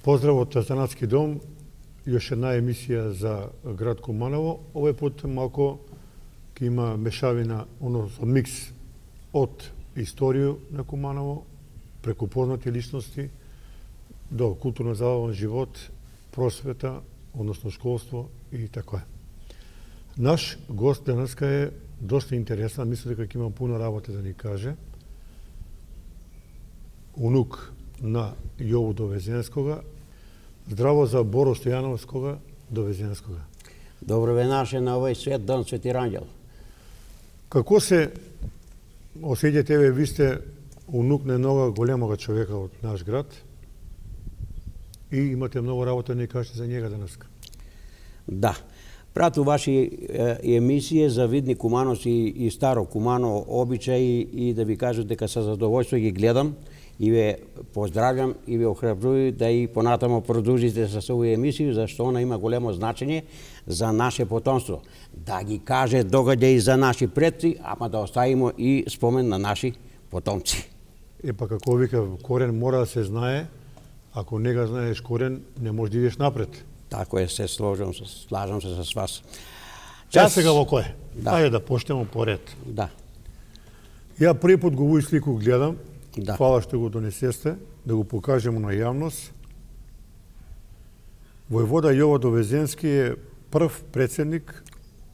Поздрав од Занатски дом, још една емисија за град Куманово. Овој пат малку ќе има мешавина, односно микс од историја на Куманово, преку познати личности, до културно-забавен живот, просвета, односно школство и така е. Наш гост денеска е доста интересен, мислам дека ќе има пуно работа да ни каже. Унук на Јову Довезенскога. Здраво за Боро Стојановскога Довезенскога. Добро ве наше на овој свет ден, Свети Ранѓел. Како се осеќате ве, ви сте унук на едного големога човека од наш град и имате многу работа да ни кажете за njega денеска. Да. Прату ваши емисија за видни кумановци и старо кумано обичаи и да ви кажам дека со задоволство ги гледам и ве поздравljam и ве охрабрувам да и понатамо продолжите со овие емисии, зашто она има големо значење за наше потомство. Да ги каже догаѓаи за наши предци, ама да оставиме и спомен на наши потомци. Па како вика, корен мора да се знае, ако не го знаеш корен, не можеш да идеш напред. Тако е, се слажам се с вас. Сега во кој? Да. Ајде да почнемо поред. Да. Ја први пат го слику гледам. Да. Фала што го донесесте, да го покажемо на јавност. Војвода Јово Довезенски е прв председник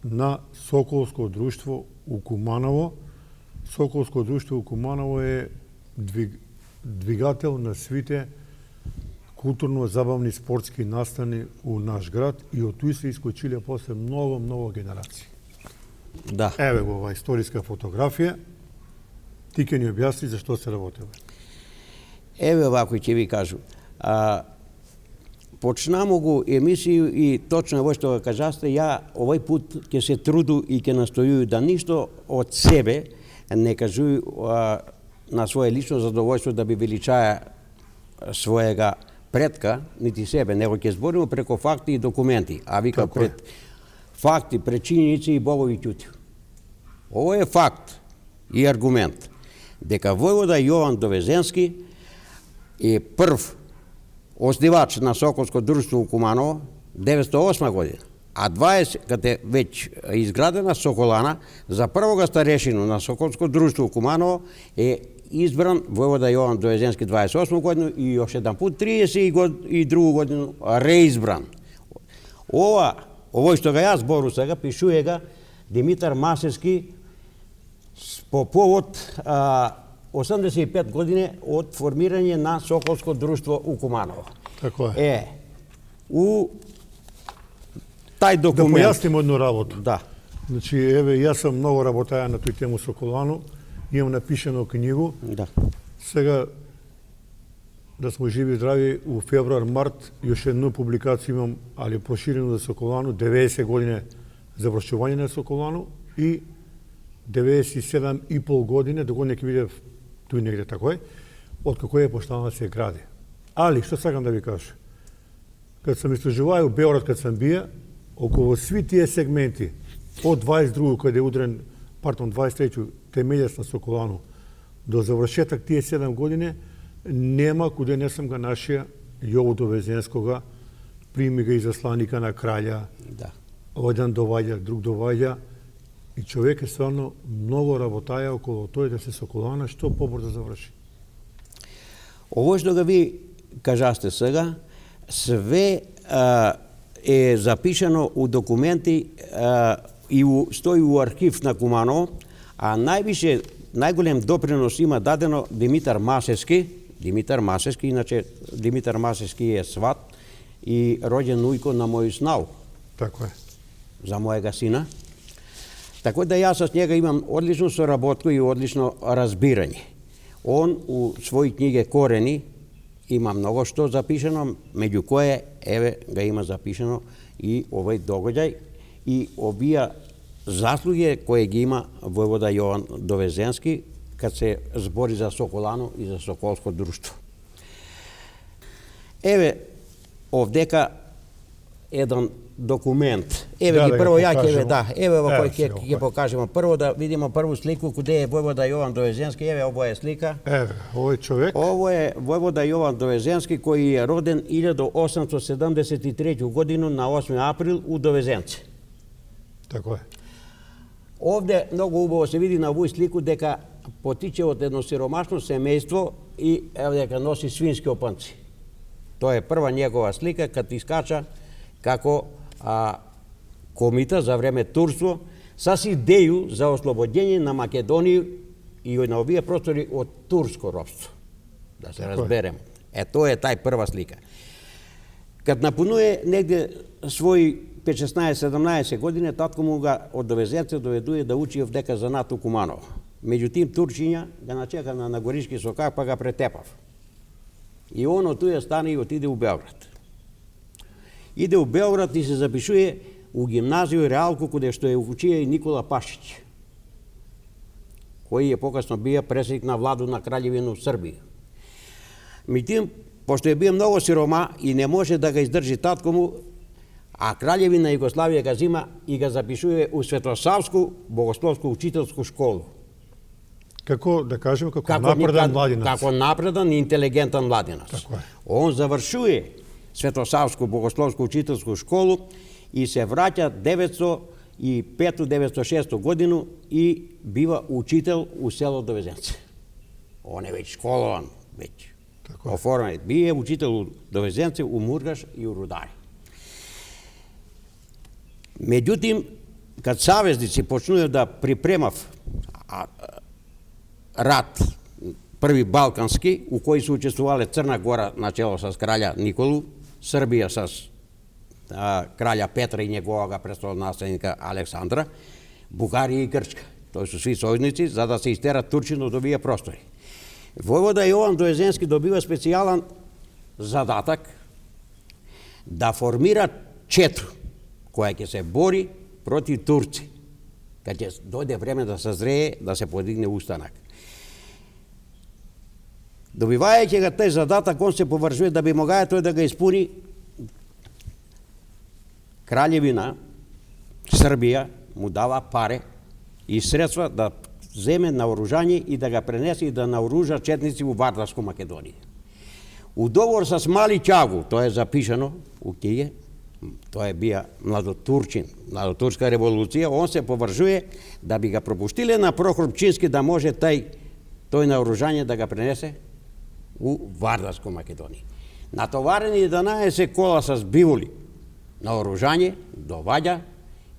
на Соколско друштво у Куманово. Соколско друштво у Куманово е двигател на свите културно-забавни спортски настани у наш град и од тој се искочиле после многу генерации. Да. Еве го ова историска фотографија. Ти ќе ни објасни за што се работи. Еве вако ќе ви кажу. Почнамо го емисију и точно во што кажасте, ја овој пут ќе се труду и ќе настојую да ништо од себе не кажуј на своје лично задоволство да би величаја својега предка, нити себе, него ќе збориме преку факти и документи, а вика пред факти, пред чиненици и богови ќути. Ово е факт и аргумент дека војвода Јован Довезенски е прв оснивач на Соколско друштво у Куманово 908 година, а 20 каде веќе изградена Соколана за првога старешину на Соколско друштво у Куманово е избран војвода Јован Довезенски 28 година и još еден пут 32 година реизбран. Овој што га јас збору сега, пишуе га Димитар Масевски по повод 85 години од формирање на Соколско друштво у Куманово. Тако е. У тај документ... Да појасним одну работу. Да. Значи, еве, јас сум многу работаја на тој тему Соколану, имам напишано книгу. Да. Сега, да сме живи и здрави, у февруар-март još едну публикација имам, али проширено за Соколану, 90 години завршување на Соколану и 97,5 години, до година ќе видев туј негде тако е, од како е почнала да се гради. Али, што сакам да ви кажа? Кад сам истражувај у Беорад, кад сам бија, околу сви тие сегменти, од 22 каде е удрен, 23 темелјаc на Соколану, до завршетак тие 7 години, нема куде не сам га нашија Јову Довезенскога, прими га изасланика на краља, Да. оден доваѓа, друг доваѓа, и човек е стварно многу работаја околу тој да се Соколана што побрзо заврши. Ово што га ви кажасте сега, све е запишано у документи и стои у архив на Куманово, а најголем допринос има дадено Димитар Масевски. Димитар Масевски, иначе Димитар Масевски е сват и роđен ујко на мој снау. Тако е. За мојега сина. Така да јас с njega имам одлично соработко и одлично разбирање. Он у своји книги Корени има многу што запишено, меѓу кое еве га има запишено и овој догаѓај и овие заслуги кои ги има војвода Јован Довезенски кад се збори за Соколану и за Соколско друштво. Еве овдека еден документ. Еве Да, ги да го прво ја ќе покажемо. еве во кој сега, ќе покажеме. Прво да видиме прву слику каде е војвода Јован Довезенски. Еве ова е слика. Еве, овој човек, Ово е војвода Јован Довезенски кој е роден 1873 годину на 8 април у Довезенце. тако е. Овде многу убаво се види на овој слику дека потиче од едно сиромашно семејство и еве дека носи свински опанци. Тоа е прва негова слика кад искача како комита за време турство с идеју за ослободење на Македонија и на овие простори од турско робство. Да се разберем. Тоа е тај прва слика. Кад напунуе негде своји 15-16-17 години, татко му га од Довезенце доведуе да учи овдека занат у Куманово. Меѓутим, турчиња ga начека на Горишки сокак, па га претепав. И он од туја стане и отиде у Белград. Иде у Белград и се запишуе у гимназију Реалку, каде што е учија и Никола Пашиć, кој е покасно бија председник на владу на Краљевина Србија. Меѓутим, пошто е бија многу сирома и не може да га издржи татко му, а Краљевина Југославија га зима и га запишуе у Светосавску богословско учителску школу. Како, да кажеме, како напредан младинац. Како напредан и интелигентен младинац. Така е. Он завршуе Светосавску богословско учителску школу и се враќа 905-906 годину и бива учител у село Довезенце. Он е веќе школован, веќе Така е. оформен. Бие учител у Довезенце, у Мургаш и у Рудари. Меѓутим, кад саветници почнуја да припремав рат, први балкански, у кој се учествувале Црна Гора начело с краља Николу, Србија с краља Петра и неговага престолонаследника Александра, Бугарија и Грчка. Тој се сви сојузници за да се истерат турчин од овие простори. Војвода Јован Довезенски добива специјален задатак да формира чету која ќе се бори против турци, кад ќе дојде време да созрее, да се подигне устанак. Добивајќи га тај задатак, он се поврзува да би могае тој да га испуни. Краљевина Србија му дава паре и средства да земе наоружање и да га пренесе и да наоружа четници у Вардарско Македонија. У договор с Мали Ќагу, тоа е запишано у книге, тоа е бија младотурчин, младотурска револуција, он се поврзува да би га пропуштиле на Прохор Пчински да може тој наоружање да га пренесе у Вардарско Македонија. Натоварени 11 кола с биволи наоружање доваѓа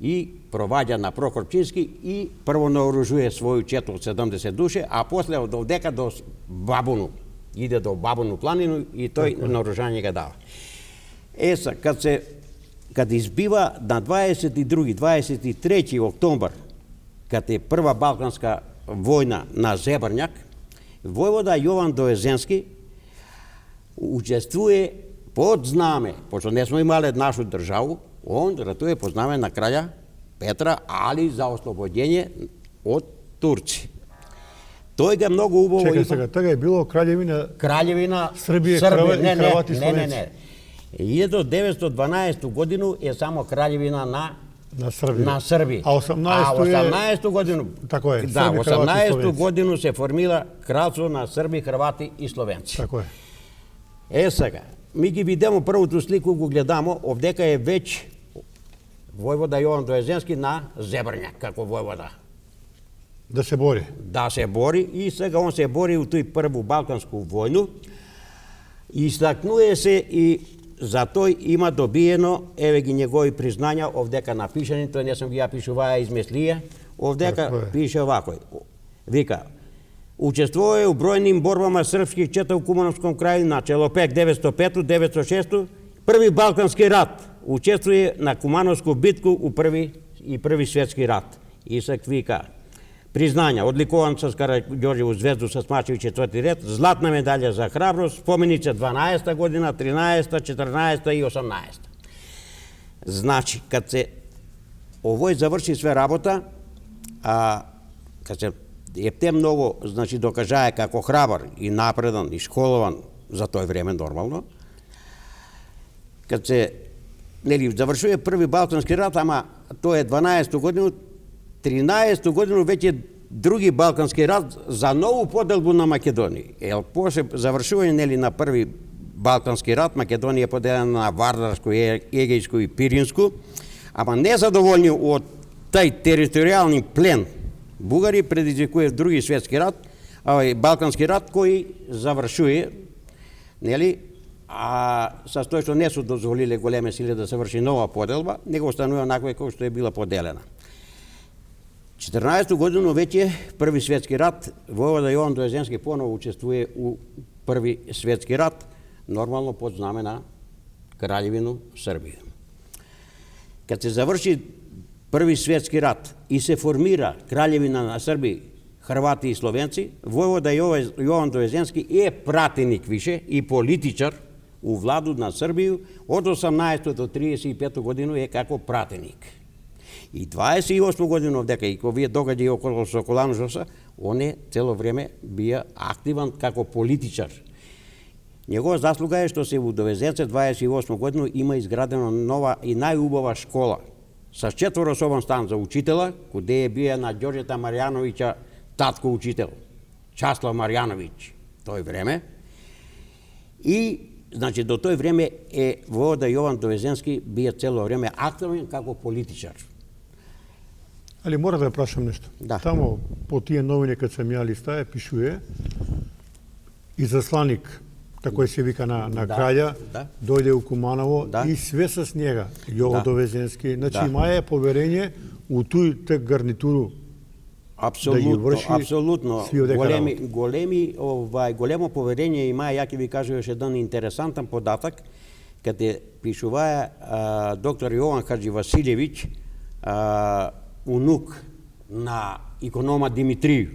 и проваѓа на Прохор Пчински и прво наоружува своју чету од 70 души, а после од овдека до Бабуну. Иде до Бабуну планину и тој наоружање га дава. Кад избива на 22-23 октомбар, кад е прва балканска војна на Зебрњак, војвода Јован Довезенски учествуе под знаме, пошто не смо имале нашу државу, он ратуе под знаме на краља Петра, али за ослободење од турци. Тој га многу убаво Чекај сега, тога е било Краљевина Србија, Хрвати и Словенци. Не. 1912 годину е само Краљевина на Србија. А 18 годину, Тако е, да, Срби, Хрвати и 18 Словенци. годину се формира кралство на Срби, Хрвати и Словенци. Тако е. Сега, ми ги видимо првото слику, го гледамо, овдека е веќе војвода Јован Довезенски на Зебрњак, како војвода. Да се бори. Да се бори и сега он се бори у тој прву балканску војну. Истакнуе се и за тој има добиено, еве ги негови признања, овдека напишани, тој не сум ги ја пишуваја измислија, овдека пише овако. Вика, учествувае у бројним борбама српских чета у Кумановском крају на Челопек 905-906, први балкански рат, учествуе на Кумановску битку у први светски рат. Исак вика, признања, одликуван с Караѓорѓеву звезду со Смачеви 4 ред, златна медаља за храброст, споменица 12 година, 13, 14 и 18. Значи, кад се овој заврши све работа, кад се епте многу, значи, докажае како храбар и напредан и школован за тој време нормално, кад се нели, завршува први Балкански рат, ама тоа е 12 година, 13 година веќе други Балкански рат за нову поделбу на Македонија. После завршување, нели, на први Балкански рат, Македонија е поделена на Вардарско, Егејско и Пиринско, ама незадоволни од тај територијални плен бугари предизвикува други светски рат, Балкански рат, кој завршува, нели, а со тоа што не се дозволиле големе сили да се врши нова поделба, него останува онаква како што е била поделена. 14 година веќе први светски рат, војвода Јован Дојзенски поново учествува у први светски рат, нормално под знаме на Краљевина Србија. Кад се заврши први светски рат и се формира Краљевина на Срби, Хрвати и Словенци, војвода Јован Дојзенски е пратеник више и политичар у владу на Србија од 18 до 35 година е како пратеник. И 28 година дека и кога вие догаѓа и околу Соколанушоса, он е цело време бија активан како политичар. Негова заслуга е што се у 1928 година има изградена нова и најубава школа со 4-собен стан за учителя, каде е бија на Ѓорѓета Марјановиќа татко учител, Часлав Марјановиќ, тој време. И, значи, до тој време е војвода Јован Дојзенски бија цело време активен како политичар. Али мора да ја прашам нешто. Да. Тамо, по тие новини, кад сам ја листае, пишуе, изасланик, тако се вика на краља, дојде у Куманово и све с njega, Јово Довезенски. Значи, имаја поверење у тој гарнитуру. Апсолутно. Големо поверење има, ја ќе ви кажам еш еден интересантен податок, каде пишуваја доктор Јован Хаджи Василевиќ, унук на иконома Димитрију.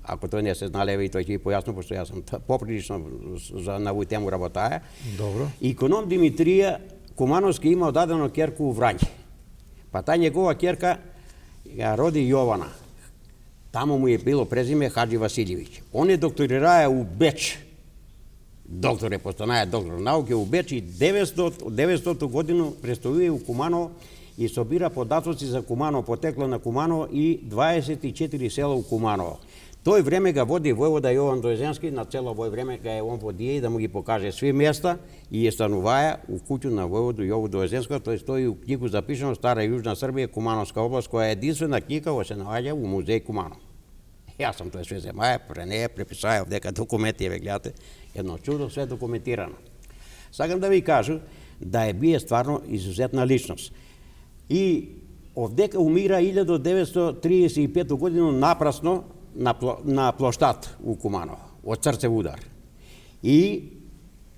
Ако тој не се знале, и тој ќе појасно, пошто јас сум поприлично на овој тему работаја. Добро. Иконом Димитрија Кумановски имал дадено керку у Врање. Па таа негова керка ја роди Јована. Тамо му е било презиме Хаджи Василевиќ. Он е докторираја у Беч. Доктор е постанаја доктор науки у Беч и 900 година престојува у Куманово и собира податоци за Куманово, потекло на Куманово и 24 села у Куманово. Тој време га води војвода Јован Дојзенски, на цело овој време га е он водија и да му ги покаже сви места и е стануваја у куќу на војвода Јован Дојзенски, тој стои у книгу запишано Стара Јужна Србија, Кумановска област, која е единствена книга која се наоѓа у музеј Куманово. Јас сам тоа све земаја, пренеја, преписаја овдека документи, ве гледате, едно чудо, све документирано. Сакам да ви кажу да е бие стварно изузетна личност. И овдека умира 1935 година напрасно на плоштад у Куманово, од срцев удар. И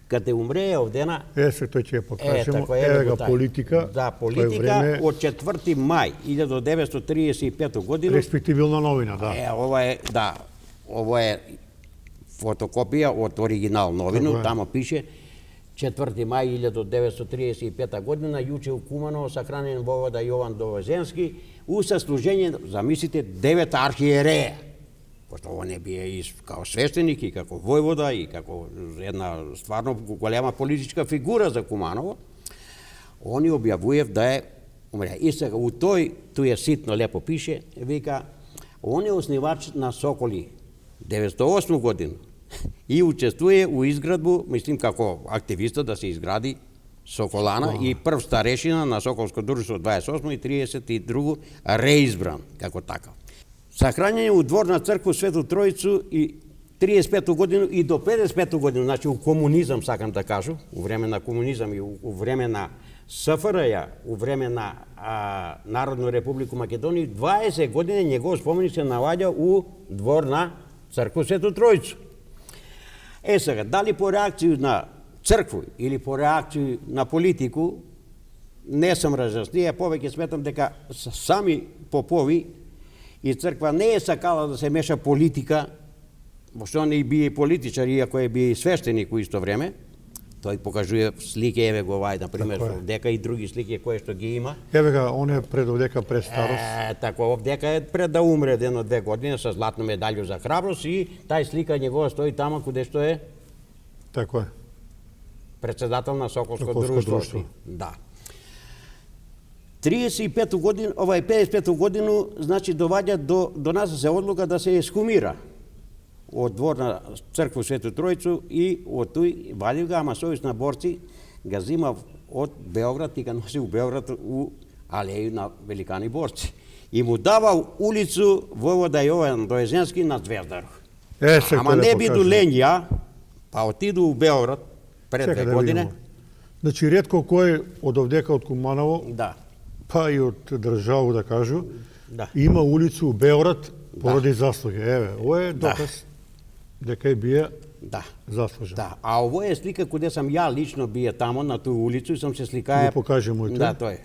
каде умрее овдена... Се тој ќе ја покажемо. Еве га политика. Да, политика од 4 мај 1935 година. Респективилна новина, да. Ова е фотокопија од оригинал новина, тамо пише 4 мај 1935 година, јуче у Куманово сахранен војвода Јован Дојзенски у сослужење, замислите, 9 архиереја. Пошто ово не бие и као свештеник, и како војвода, и како една стварно голема политичка фигура за Куманово, они објавуев да е умря. И сега, у тој е ситно лепо пише, вика, он е основач на Соколи, 908 година, и учествуе у изградбу, мислим како активиста да се изгради Соколана и прв старешина на Соколско друштво 28 и 32 реизбран, како така. Сахранjanje у Дворна црква Свету Тројцу и 35 година и до 55 година, значи у комунизам, сакам да кажу, у време на комунизам и у време на СФРЈ, у време на Народна република Македонија, 20 години негов споменик се наоѓа у Дворна црква Свету Тројцу. Сега, дали по реакција на црква или по реакција на политику, не сам разјаснија, повеќе сметам дека сами попови и црква не е сакала да се меша политика, што не бие политичар, иако е бие свештеник у исто време. Тој покажува слики, еве го овај, например, овдека и други слики кои што ги има. Еве га, он е пред овдека пред старост. Тако, овдека е пред да умре едно-две години со златна медаљу за храброст и тај слика негова стои тама каде што е. Тако е. Председател на Соколско друштво. Да. 35 година, 55 годину, значи доваѓа до нас се одлука да се ескумира од дворна црква Свету Тројцу и од тој валив га, ама совисна борци га зима од Београд и га носи у Београд у алеju на великани борци. И му давал улицу Војвода Јован Доезенски на Звездару. Ама не биду ленја, па отиду у Београд пред 2 години. Значи, ретко кој од овдека од Куманово, да, па и од државу, да кажу, да, има улицу у Београд поради заслуги. Еве, ово е доказ дека е бија заслужен. Да, а ово е слика каде сам ја лично бија тамо на тој улицу и сам се сликае. Го покаже мојте. Да, тој.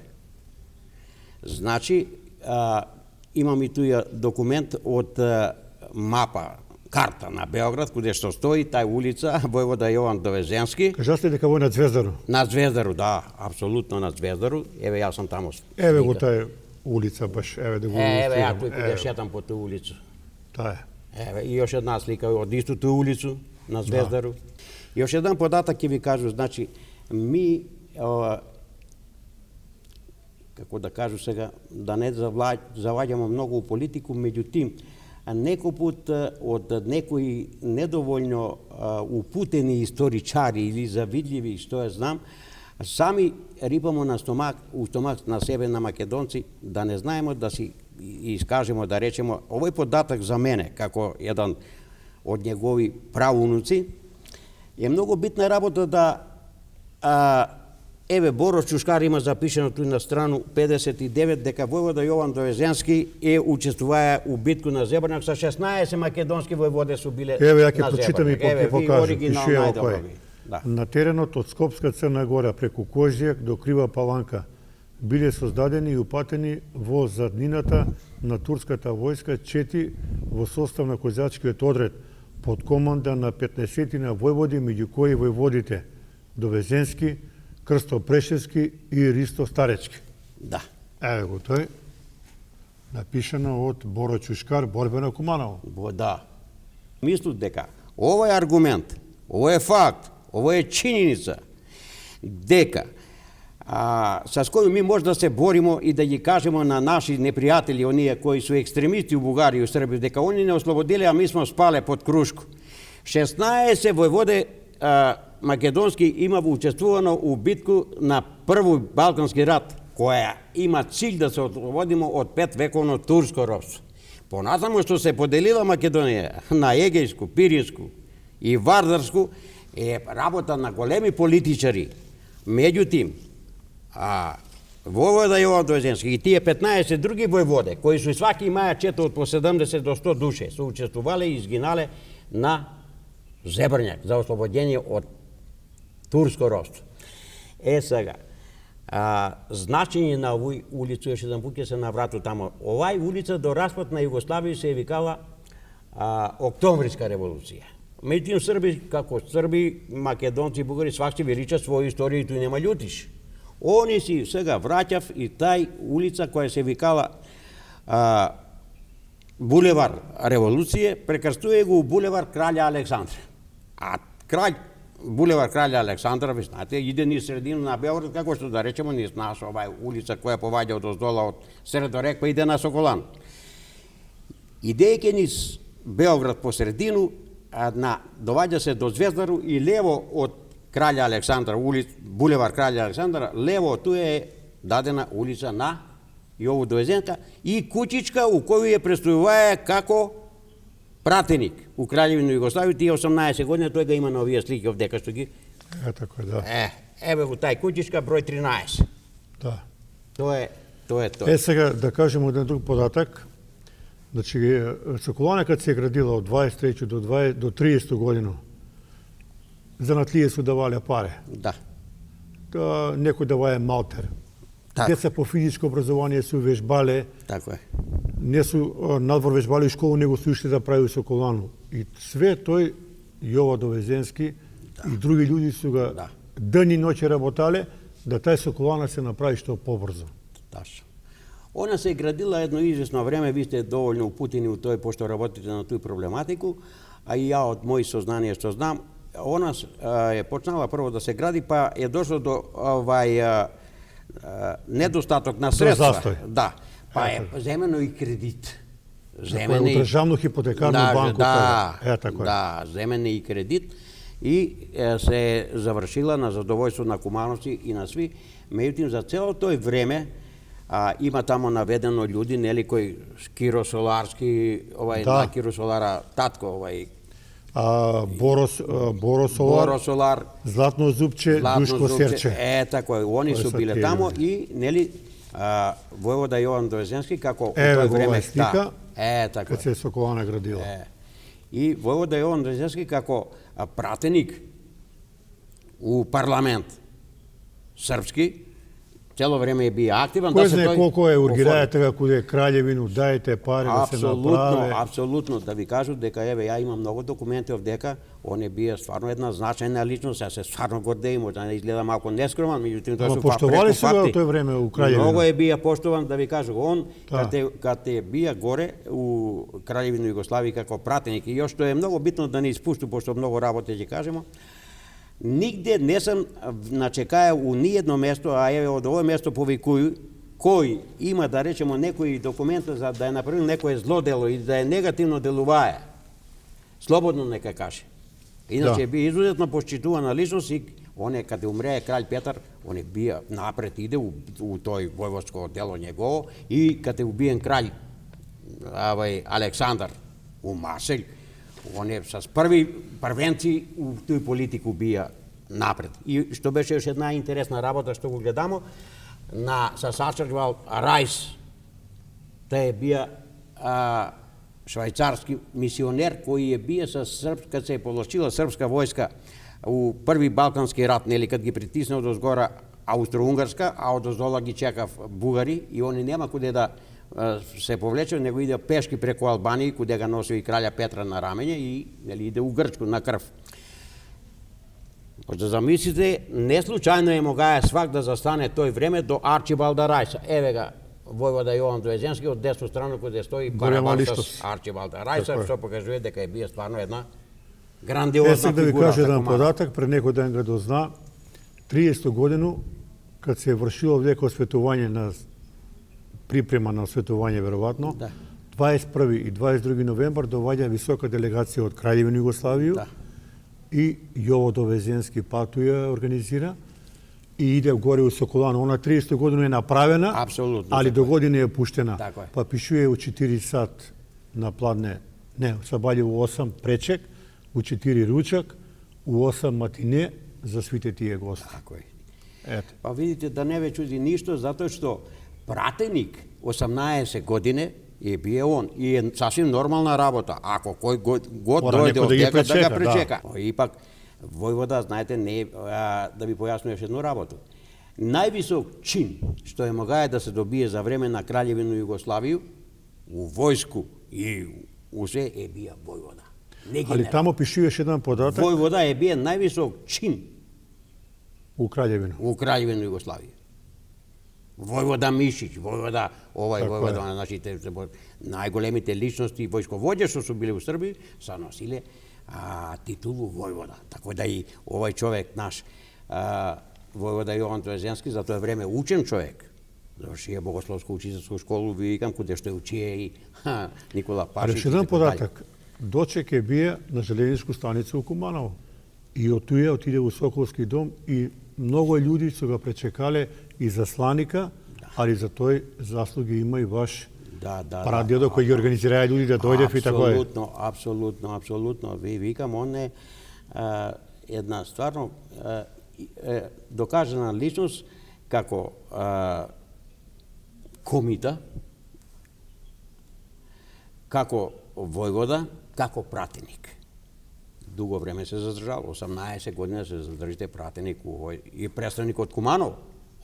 Значи, имам и тој документ од мапа, карта на Београд, каде што стои тај улица Војвода Јован Довезенски. Кажаste дека во на Звездару? На Звездару, да, апсолутно на Звездару. Еве, јас сам тамо. Еве го тај улица баш, еве да го Еве, ја тој каде шетам по тој улицу. Таа е. Еве, и још една слика од истото улицу на Звездару. Још еден податак ќе ви кажу, значи, ми, како да кажу сега, да не заваѓаме многу у политику, меѓутим, некој пут од некои недоволно упутени историчари или завидливи, што ја знам, сами рипамо на стомак, у стомак на себе на македонци, да не знаеме да си искажемо, да речемо, овој податак за мене, како еден од негови правунуци, е многу битна работа да еве Боро Чушкар има запишено туј на страну 59 дека Војвода Јован Довезенски учествуваа у битку на Зебрњак со 16 македонски војводе су биле. Еве ја ќе прочитам и ќе покажам. Пише овој. На теренот од Скопска Црна Гора преку Кожијак до Крива Паланка биле создадени и упатени во заднината на турската војска 4 во состав на козачкиот одред под команда на 15 војводи, меѓу кои војводите Довезенски, Крсто Прешевски и Ристо Старечки. Да. Еве го тој, напишано од Боро Чушкар, борбено Куманово. Да. Мислам дека овој аргумент, овој е факт, овој е чинjeniца, дека с кој ми може да се бориме и да ги кажеме на наши непријатели, оние кои се екстремисти у Бугарија и у Србија, дека они не ослободиле, а ми сме спале под крушко. 16 војводе македонски има учествувано у битку на први Балкански рат, која има cilj да се ослободиме од 5 вековно турско робство. Понатаму што се поделила Македонија на Егејску, Пиринску и Вардарску е работа на големи политичари. Меѓутим, Војвода Јован Довезенски и тие 15 други војводе, кои су сваки имаја чета од по 70 до 100 души, се учествувале и изгинале на Зебрњак за ослободење од турско робство. Сега, значење на овој улицу, још еден пат ќе се наврату тамо. Овај улица до распад на Југославија се викала Октомвриска револуција. Меѓутоа Срби, како Срби, македонци, бугари, свак си велича своја историја и тој нема љутиш. Они си сега враќав и тај улица која се викала Булевар Револуција, прекрстува го Булевар Кралја Александра. А Булевар Кралја Александра, ви знаете, иде низ средину на Београд, како што да речеме, низ наша оваа улица која поваѓа од оздола од Средорек, па иде на Соколан. Идејќи низ Београд по средину, доваѓа се до Звездару и лево од Кралја Александра, Булевар Кралја Александра, лево туе е дадена улица на Јову Довезенка и куќичка у кој ја престојуваа како пратеник у Краљевина Југославија, тие 18 години, тој га има на овие слики овдека што ги. Така е, да. Еве го тај куќичка број 13. Да. Тоа е. Сега да кажеме еден друг податак. Значи, Соколанекот се градила од 23 до 30 годину. Занатлија су давале паре. Да. Некој даваја малтер. Деца по физичко образование су вежбале. Така е. Не су надвор вежбале и школу, него су ишли да прави Соколану. И све тој Јова Довезенски и други луѓе су ga ден и ноќе работале да тај Соколана се направи што побрзо. Ташно. Она се градила едно известно време, ви сте доволно упутени у тој, пошто работите на тој проблематику, а и ја од мои сознанија што знам, она е почнала прво да се гради, па е дошло недостаток на средства. застој. Да. Па е земено и кредит. Земено и државно хипотекарно банку. Да, така е. да, земен и кредит и се завршила на задоволство на Кумановци и на сви. Меѓутоа за цело тој време има тамо наведено луѓи, нели, кои Киро Соларски, на Киро Солара татко, Боро Солар, Златно Зубче, Душко Серче. Тако е, они су биле тамо и, нели, војвода Јован Довезенски, како у тој време, слика, така кад се Соколана градила. И војвода Јован Довезенски како пратеник у парламент српски, цело време е бија активен. Кој знае колко е ургирајата како е краљевину, дајте пари да се направи. Апсолутно, да ви кажу дека еве ја имам многу документи овдека, он е бија стварно една значајна личност, ја се стварно гордеем, може да не изгледа малку нескромен, меѓутоа тоа се поштовали се во тој време у краљевина. Многу е бија поштован, да ви кажу, он кад е бија горе у краљевина Југославија како пратеник и што е многу битно да не испушту, пошто многу работи ќе кажеме. Нигде не сам начекаја у ниедно место, а еве од ово место повикуju, кој има, да речемо, некои документи за да е направил некое зло дело и да е негативно делувае, слободно нека каже. Иначе би изузетно почитувана личност и оне каде умрее кралј Петар, оне бија напред иде у тој војводско дело негово и каде убиен кралј Александар у Марселј, он е с првенци у тој политику бија напред. И што беше уште една интересна работа што го гледамо, се сачрвал Рајс. Тој бија швајцарски мисионер кој е бија со кад се полошила српска војска у први Балкански рат, нели, кад ги притисна од озгора Аустро-Унгарска, а од оздола ги чекав бугари и они нема куде да се повлече, него иде пешки преку Албанија, куде го носио и краља Петра на рамење и, нели, иде у Грчку на крв. Да замислите, не случајно е могаја свак да застане тој време до Арчибалда Рајса. Еве га војвода Јован Довезенски од десна страна куде стои барабан с Арчибалда Рајса, што покажува дека е бија стварно една грандиозна фигура. Да ви кажа еден податок, пред некој ден го дозна, 30 годину, кад се вршило века осветување на припрема на осветување веројатно, 21 и 22 новембар доваѓа висока делегација од Краљевина Југославија и Јово Довезенски патуја организира и иде горе у Соколано. Она 30 година е направена, али до година е пуштена. Па пишуе у 4 сат на пладне, не, сабаље у 8 пречек, у 4 ручак, у 8 матине за свите тие гости. Тако е. Па видите да не ве чуди ништо, затоа што пратеник 18 години е бие он и е сасвим нормална работа. Ако кој год дојде од дека да го пречека. Ипак војвода, знаете, не да ви појаснувам едну работу. Највисок чин што е могаја да се добие за време на Краљевина Југославија у војску и у се е бија војвода. Али тамо пишуваш еден податок. Војвода е бија највисок чин у Краљевина. У Краљевина Југославија. Војвода Мишиć, војвода војвода на нашите најголемите личности војсковоѓе што су били у Србија, са носиле титулу војвода. Така да и овој човек наш војвода Јован Довезенски за тоа време учен човек. Завршија богословско учителско школу, викам, куде што учие и Никола Пашич. Реш еден податок. Дочек е бија на железничку станица у Куманово. И од туја отиде у Соколски дом и многу луѓе се го пречекале и засланика, али за тој заслуги има и ваш прадедо кој ги организираа луѓе да дојдев и тако е. Апсолутно. Ви викам, он е една стварно докажана личност како комита, како војвода, како пратеник. Дуго време се задржал, 18 години се задржите пратеник и представник од Куманово.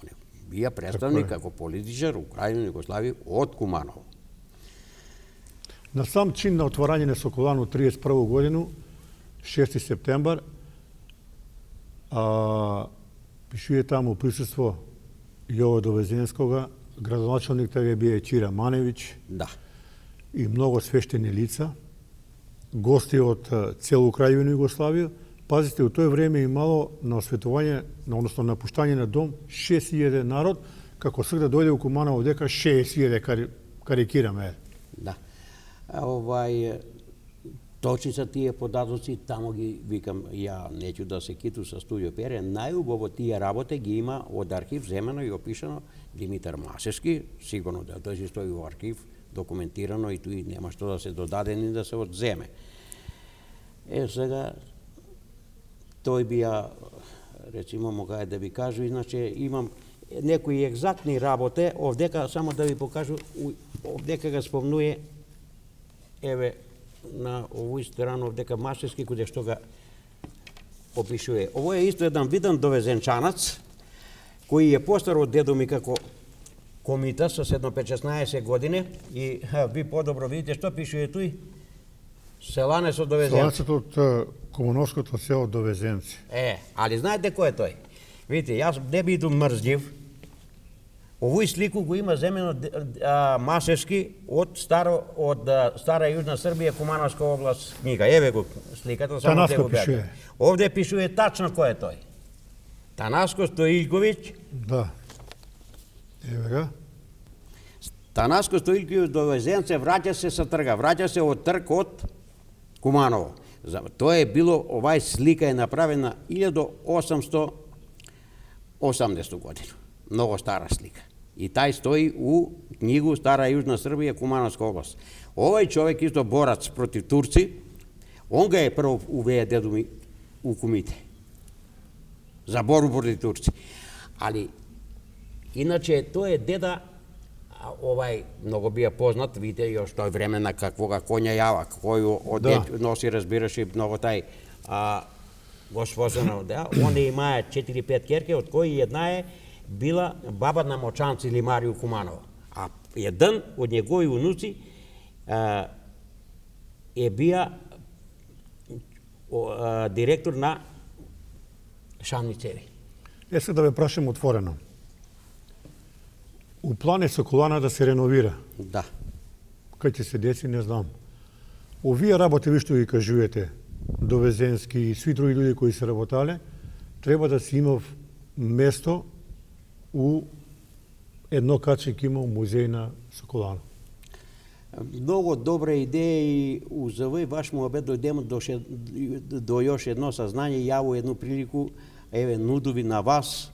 Он бија представник како политичар у Краљевина Југославија од Куманово. На сам чин на отворање на Соколано 31 годину, 6 септембар, пишуе таму присуство Јово Довезенскога, градоначалник тага бија Чира Маневиќ и многу свештени лица, гости од целу Краљевина Југославија Пазите, у тоа време имало на осветување, односно на пуштање на дом 6000 народ, како сега да дојде у Куманово дека 6000 карикираме. Да. Точни са тие податоци, тамо ги викам, ја неќу да се киту со студио Пере, најубаво тие работи ги има од архив земено и опишано Димитар Масевски, сигурно да тој стои во архив, документирано и туи нема што да се додаде ни да се одземе. Сега, тој бија, речимо, мога да ви кажу, иначе имам некои екзактни работи, овдека само да ви покажу, овдека га спомнуе, еве, на овој страна овдека Масевски, каде што га опишува. Ово е исто еден виден довезенчанац, кој е постар од дедо ми како комита со 16 години и ви подобро видите што пишува туј. Селанец од Довезенци. Селанецот од Комуновското село Довезенци. Али знаете кој е тој? Видите, јас не бидум мрзлив. Овој слику го има земено Масевски од Стара Јужна Србија, Кумановска област книга. Еве го сликата, само те го бега. Овде пишува тачно кој е тој. Танаско Стоилковиќ. Да. Еве га. Танаско Стоилковиќ до Довезенце враќа се со трга, враќа се од трг од Куманово. Тоа е било, овај слика е направена 1880 година. Многу стара слика. И тај стои у книгу Стара Јужна Србија, Кумановска област. Овој човек исто борац против турци, он га е прво увеја дедо ми у кумите. За борба против турци. Али, иначе, тој е деда, овај многу бија познат, видите, још тој време на каквога коња јава, кој носи, разбираше, многу тај госпожа, они имаја 4-5 керки, од кои една е била баба на Мочанци или Марију Куманово. А еден од негови унуци е бија директор на Шамни цеви. Сега да ве прашам отворено. У план е Соколана да се реновира. Да. Кај ќе се деси, не знам. Овие работи, ви што ги кажувате, Довезенски и сви други луѓе кои се работале, треба да си имав место у едно каче ќе има музеј на Соколана. Многу добра идеја и за овој ваш муабет дојдемо до још едно сознање, ја во едну прилику, еве, нудови на вас,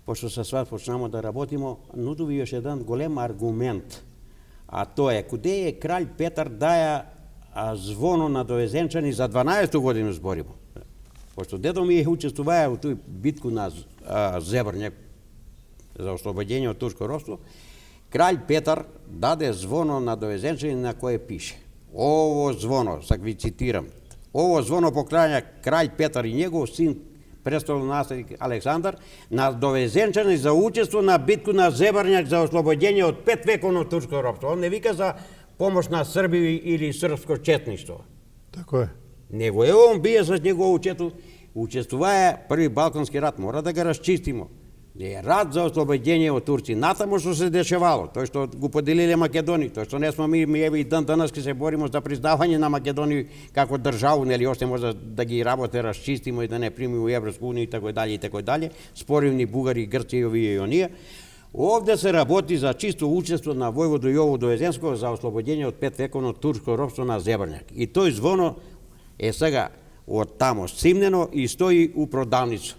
пошто со вас почнемо да работимо, нудови још еден голем аргумент, а тоа е, куде е кралј Петар даја звоно на Довезенчани за 12 година зборимо. Пошто дедо ми учествуваја во тој битку на Зебрњак за ослободење од турско робство, кралј Петар даде звоно на Довезенчани на кое пише: ово звоно, сак ви цитирам, ово звоно поклања кралј Петар и негов син престолонаследник Александар на Довезенчани за учество на битку на Зебрњак за ослободење од 5 вековно турско робство. Он не вика за помош на Срби или српско четништво. Тако е. Него е он бие за негово учествуваја први Балкански рат, мора да го расчистимо. Е рат за ослободење од турци. Натаму што се дешевало, тој што го поделиле Македонија, тој што не сме ми еве и данас ке се боримо за признавање на Македонија како државу, нели още може да ги работе расчистимо и да не примиме во Европска унија и така дале и така дале. Споривни бугари, Грци и овие и оние. Овде се работи за чисто учество на војводу Јово Довезенского за ослободење од 5 вековно турско робство на Зебрњак. И тој звоно е сега од тамо симнено и стои у продавница.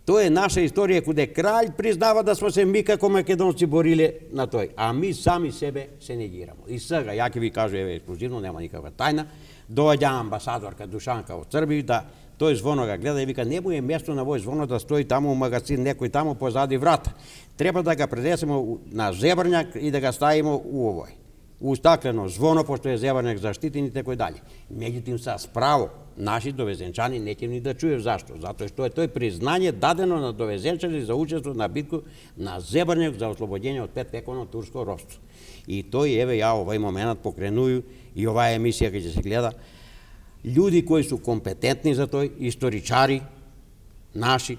Тоа е наша историја каде кралј признава да сме се ми како македонци бориле на тој, а ми сами себе се негирамо. И сега, ја ќе ви кажу, еве, ексклузивно, нема никаква тајна, доаѓа амбасадорка Душанка од Србија, да тој звоно га гледа и вика, не му е место на овој звоно да стои таму у магазин, некој таму позади врата. Треба да га пренесеме на Зебрњак и да га ставиме у овој. У стаклено звоно, пошто е Зебрњак заштитен и така дале. Меѓутоа са справо, наши довезенчани не ќе ни да чуе зашто. Затоа што е тој признање дадено на довезенчани за учество на битку на Зебрњак за ослободење од 5 вековно турско робство. И тој, еве, ја овој моментот покренуju и оваа емисија ќе се гледа. Луѓе кои су компетентни за тој, историчари, наши,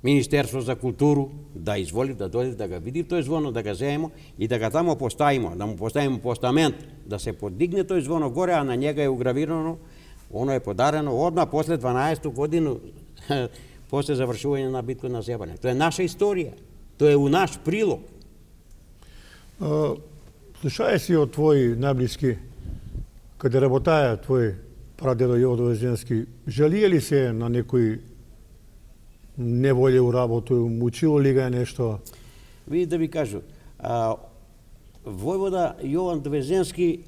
Министерство за културу, да изволи да дојде да ga види тој звоно, да ga земемо и да ga тамо поставимо, да му поставиме постамент, да се подигне тој звоно горе, а на njega е угравирано Оно е подарено одма после 12 годину, после завршување на битка на Зебање. Тоа е наша историја. Тоа е у наш прилог. Слушај си од твои најблиски, каде работаја твој прадедо Јово Довезенски, жалија ли се на некој неволја у работу, мучило ли ga нешто? Види да ви кажу, војвода Јован Довезенски,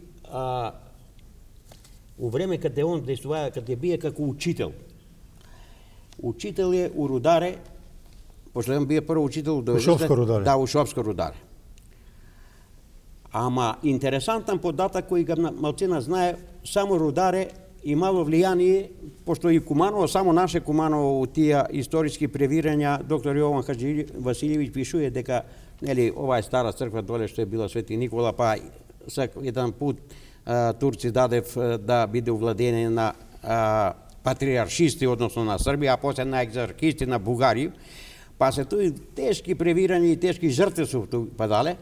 у време каде он действува, каде бие како учител. Учител е у Рударе, после он бие прво учител у Довезенски. Шопско Рударе. Да, у Шопско Рударе. Ама интересантен податок кој ga малцина знае, само Рударе имало влијание, пошто и Куманово, само наше Куманово, у тие историски превирања, доктор Јован Хаджи Василевиќ пишува дека, нели, ова е стара црква доле што е била Свети Никола, па еден пут турци дадев да биде увладение на патриаршисти, односно на Србија, а после на екзархисти на Бугарија, па се тој тешки превирања и тешки жртви су падале,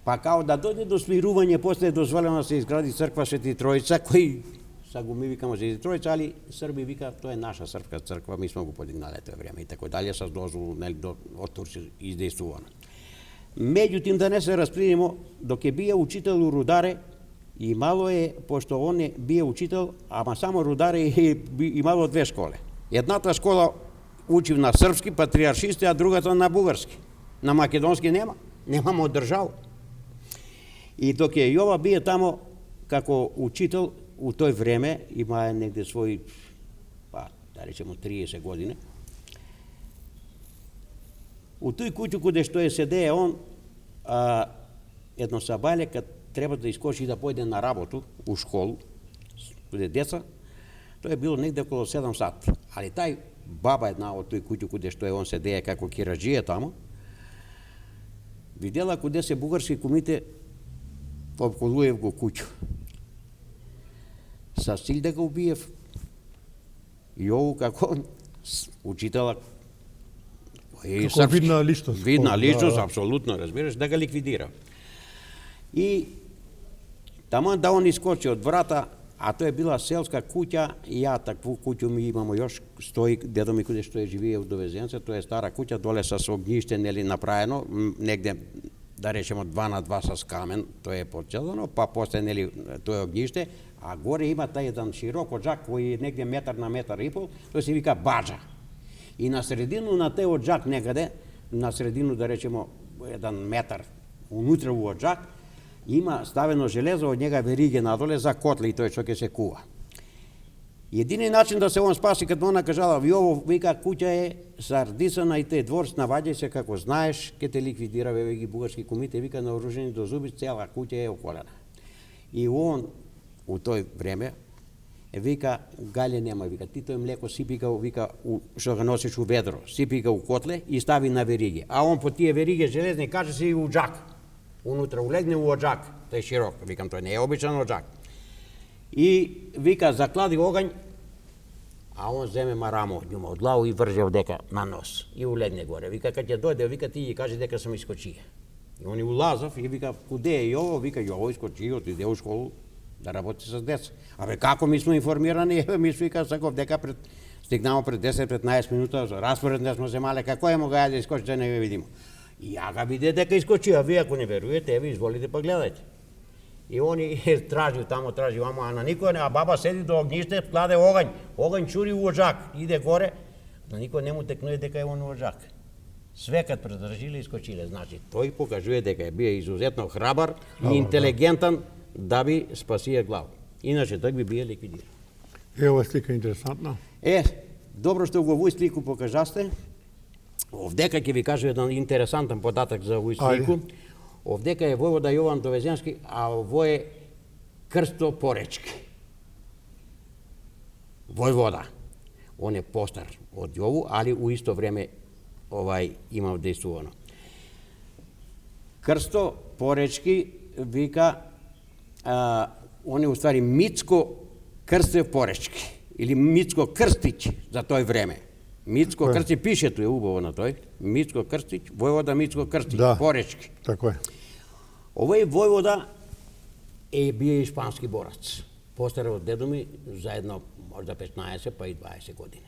па као да дојде до смирување, после е дозволено да се изгради црква Свети Тројца, кој са го ми викамо Свети Тројца, али Срби вика, тоа е наша српска црква, ми сме го подигнале тоа време и така дале, со дозвол од турци издействувано. Меѓутим, да не се распринемо, док е бие учител у Рударе, имало е, пошто он е бие учител, ама само Рударе имало две школе. Едната школа учив на српски, патриаршисти, а другата на бугарски. На македонски немамо од држава. И док е Јова бие тамо како учител, у тој време имае негде свој, па, да речемо 30 години. У тој куќу каде што е седее он, едно сабајле, кад треба да искочи да појде на работу, у школу, каде деца, тоа е било негде около 7 сат. Али тај баба една од тој куќу каде што е он седее како кираџија тамо, видела каде се бугарски кумите обколуев го куќу. Са цил да го убиев. Јову како учителак, како видна личност. Видна личност, апсолутно, разбираш, да го ликвидира. И таман да он искочи од врата, а тоа е била селска куќа, и ја такву куќу ми имамо још, стои дедо ми каде што е живее у Довезенце, тоа е стара куќа, доле со огниште, нели, направено, негде, да речемо 2 на 2 с камен, тоа е почелано, па после, нели, тоа е огниште, а горе има тај еден широк оджак кој е негде метар на метар и пол, тој се вика баджа. И на средину на тој оджак некаде, на средину, да речемо, 1 метар, унутре у оджак, има ставено железо, од njega вериге надоле за котли и тој што ќе се кува. Едини начин да се он спаси, кад она кажала, Јово, вика, куќа е сардисана и те дворц, наваѓај се како знаеш, ке те ликвидира, ги бугарски кумите, вика, наоружени до зуби, цела куќа е околена. И он, у тој време, вика, гале нема, вика, ти тој млеко сипи го, вика, што го носиш у ведро, сипи го у котле и стави на вериги. А он по тие вериги железни каже се и у джак. Унутра улегне у оджак, тој широк, викам, тој не е обичен оджак. И вика, заклади огањ, а он земе марамо од њума, од главу и врже одека на нос. И улегне горе. Вика, кад ќе дојде, вика, ти ќе каже дека сам искочија. И он и улазав и вика, куде е Јово? Вика, Јово искочи, отиде у школу да работи с деца. Абе, како ми сме информирани? Еве, ми вика, саков дека стигнамо пред 10-15 минута, распоред не сме земале, како е мога да искочи, да не ве видимо. И ја га виде дека искочи, а вие ако не веруете, еве, изволите па гледајте. И они тражи тамо, тражи вамо, а на никој не, а баба седи до огниште, кладе огањ, огањ чури у оджак, иде горе, на никој не му текнуе дека е он у оджак. Све кад предржиле, искочиле. Значи, тој покажува дека е бие изузетно храбар и интелигентен да би спасија глава. Иначе так би бие ликвидиран. Ова слика интересантна. Добро што го овој слику покажасте. Овдека ќе ви кажа еден интересантен податок за овој слику. Овдека е војвода Јован Довезенски, а ово е Крсто Поречки. Војвода. Он е постар од Јову, али у исто време имав дејствувано. Крсто Поречки вика, он е уствари Мицко Крстев Поречки, или Мицко Крстич за тој време. Мицко Крстич, пише тоа убаво на тој, Мицко Крстич, војвода Мицко Крстич, Поречки. Така е. Овој војвода е бие испански борац. Постар од дедо ми, заедно možda 15 pa и 20 години.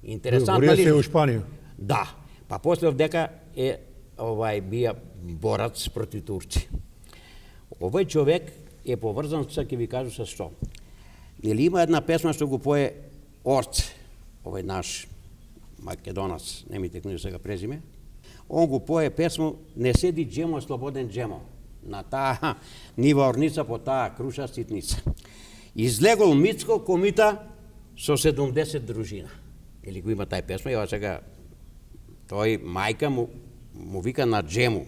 Горија Интересантна се у личност. Шпанија. Да, па после овдека е бија борац проти турци. Овој човек е поврзан со, ќе ви кажу, со што. Или има една песма што го пое Орце, овој наш македонац, не ми текнува сега презиме. Он го пое песма "Не седи джемо, слободен джемо", на таа нива орница по таа круша ситница. Излегол Мицко комита со 70 дружина. Или го има тај песма, ја сега тој мајка му вика на джему.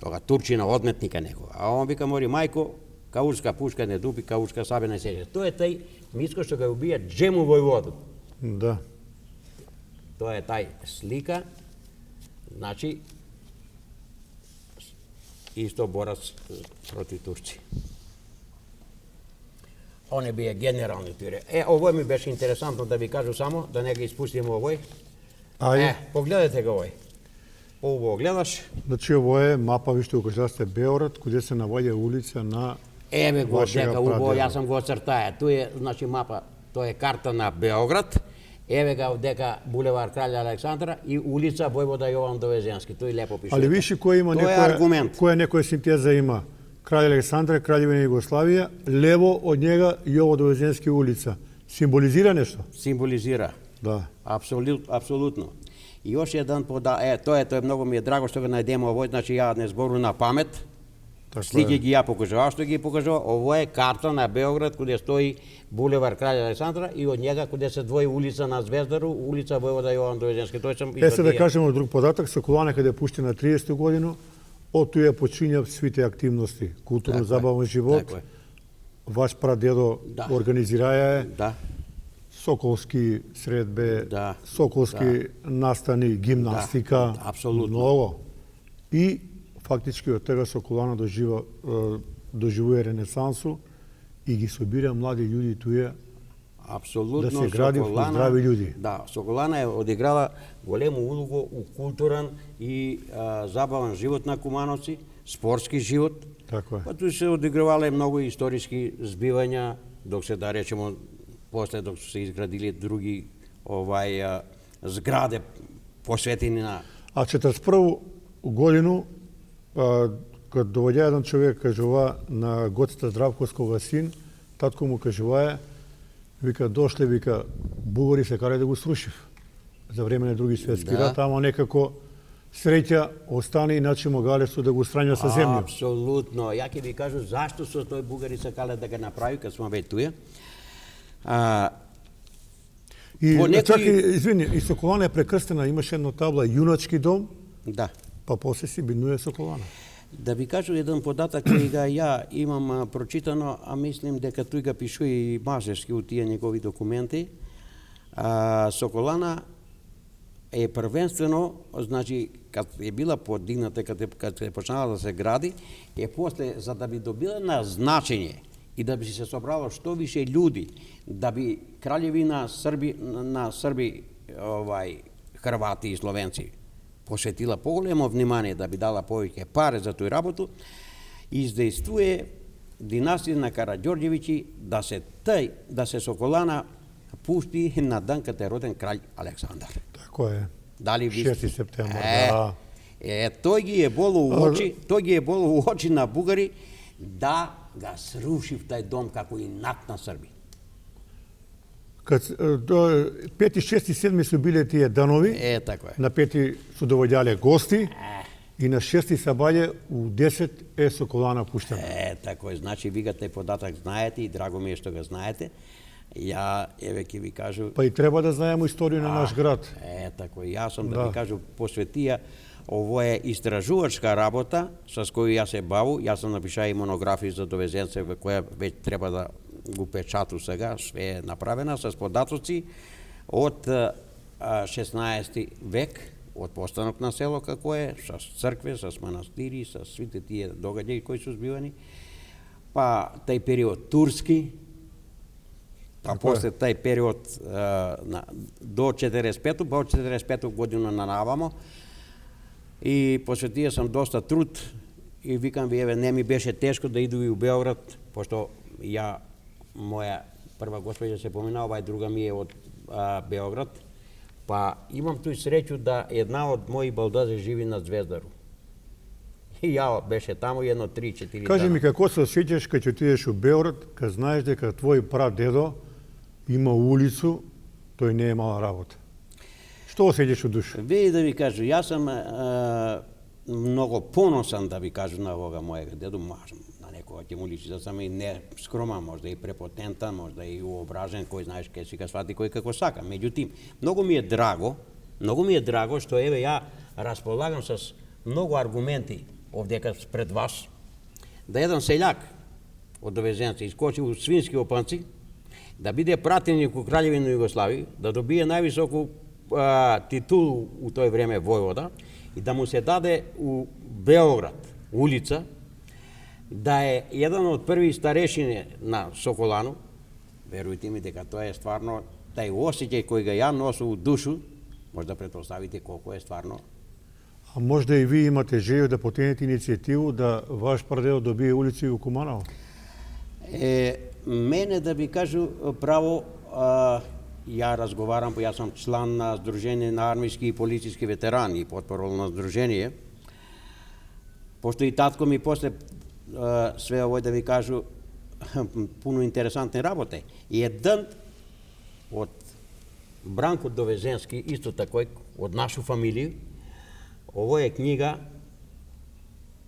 Тога турчина одметника него. А он вика мори мајко, каурска пушка не дуби, каурска сабе не сеже. Тој е тај Мицко што го убија джему војводот. Да. Тоа е тај слика. Значи, исто борац проти турци. Он е бие генерални туре. Овој ми беше интересантно да ви кажу само, да не го испустиме овој. Ајде. Погледате го овој. Ово гледаш. Значи, ово е мапа, виште, укажасте Беорат, каде се наоѓа улица на Еве го вашега дека убаво, прадедо. јас сам го оцртаја. Тој е, значи, мапа, тоа е карта на Београд. Еве га овдека булевар Кралја Александра и улица Војвода Јован Довезенски. Тој лепо пише. Али виши кој има Тоа е аргумент. која некоја синтеза има. Кралј Александра, Краљевина Југославија, лево од njega Јово Довезенски улица. Символизира нешто? Символизира. Да. Апсолутно. И još jedan тоа е многу ми е драго што го најдемо овој, значи ја не збору на памет. Така Слики е. ги ја покажува, што ги покажува, ово е карта на Београд каде стои булевар Кралја Александра и од njega каде се двои улица на Звездару, улица Војвода Јован Довезенски. Тој сам Се да кажеме друг податок, Соколана каде е пуштена 30 годину, од туја почиња свите активности, културно-забавен живот. Така е. Ваш прадедо Да. организираја е Да. Соколски средбе, Да, Соколски настани, гимнастика, Да, апсолутно. многу. И фактички од тега Соколана доживува ренесансу и ги собира млади луѓе туја. Апсолутно. Да се гради во здрави луѓе. Да, Соколана е одиграла голему улогу у културен и забавен живот на кумановци, спортски живот. Така е. Па туј се одигравале многу историски збивања, док се да речемо после док се изградили други зграде посветени на А 41 годину, кога доаѓа еден човек, кажува на Гоцата Здравковскога син, татко му кажуваја, вика, дошле, вика, бугари се карај да го срушив за време на други светски Да. рат, ама некако среќа остане, иначе могале со да го странја со земја. Апсолутно. Ја ќе ви кажу зашто со тој бугари сакале да го направи, кога сме веќе туја. И По некои- чак извини, и Соколана е прекрстена, имаше едно табла јуначки дом, Да. па после си бинуе Соколана. Да ви кажу еден податок кој га ја имам прочитано, а мислим дека тој га пишува и Мазерски у тие негови документи. Соколана е првенствено, значи, кад е била подигната, кад е почнала да се гради, е после, за да би добила на значење и да би се собрало што више луѓи, да би краљевина на Срби, Хрвати и Словенци посветила поголемо внимание, да би дала повеќе пари за тој работу, издействува династија на Караѓорѓевиќи да се Соколана пушти на дан кад е роден кралј Александар. Тако е. Дали ви 6 септември, да. Тој ги е боло у очи на бугари да га срушив тај дом како и над на Срби. Кад 5, 6 и 7 се биле тие данови, Тако е. на 5 се довоѓале гости и на 6 сабаје у 10 е Соколана пуштена. Тако е. Значи, ви га тај податок знаете и драго ми е што го знаете. Ја, еве ќе ви кажу... Па и треба да знаеме историја на наш град. Тако е. Јас сум да Да. ви кажу посветија, ово е истражувачка работа со која јас се баву. Јас сум напишаа и монографија за Довезенце, која веќе треба да го печату сега, све е направена с податоци од 16 век, од постанок на село како е, со цркве, со манастири, со сите тие догаѓаи кои се збивани. Па тај период турски, па после тај период до 45-ту, па од 45-ту година на навамо, и посветија сам доста труд и викам ви, еве, не ми беше тешко да иду и у Београд, пошто ја, моја прва госпоѓа се помина, ова друга ми е од Београд. Па имам тој среќу да една од мои балдази живи на Звездару. И ја беше таму едно 3-4 Кажи дана. ми како се осеќаш кога ќе отидеш у Београд, кога знаеш дека твој прадедо има улицу, тој не е мала работа. Што осеќаш у душа? Вие да ви кажу, јас сум многу поносен да ви кажу на овога мојега дедо, можам на некога ќе му личи да сам и не скроман, можда и препотентан, можда и уображен, кој знаеш ке си га свати кој како сака. Меѓутим, многу ми е драго што еве ја располагам с многу аргументи овдека пред вас, да еден селјак од Довезенци искочи у свински опанци, да биде пратеник у Краљевина Југославија, да добие највисоку титул у тој време војвода и да му се даде у Београд улица, да е еден од први старешини на Соколану. Верујте ми дека тоа е стварно тај осеќај кој ga ја носу у душу, може да претпоставите колку е стварно. А можда и вие имате желја да потенете иницијативу да ваш прадедо добие улици у Куманово? Мене да ви кажу право, ја разговарам, јас сум члан на Сдружение на армиски и полициски ветерани и потпорол на Сдружение. Пошто и татко ми после све овој да ви кажу пуно интересантни работи. И еден од Бранко Довезенски, исто такој, од нашу фамилија, ово е книга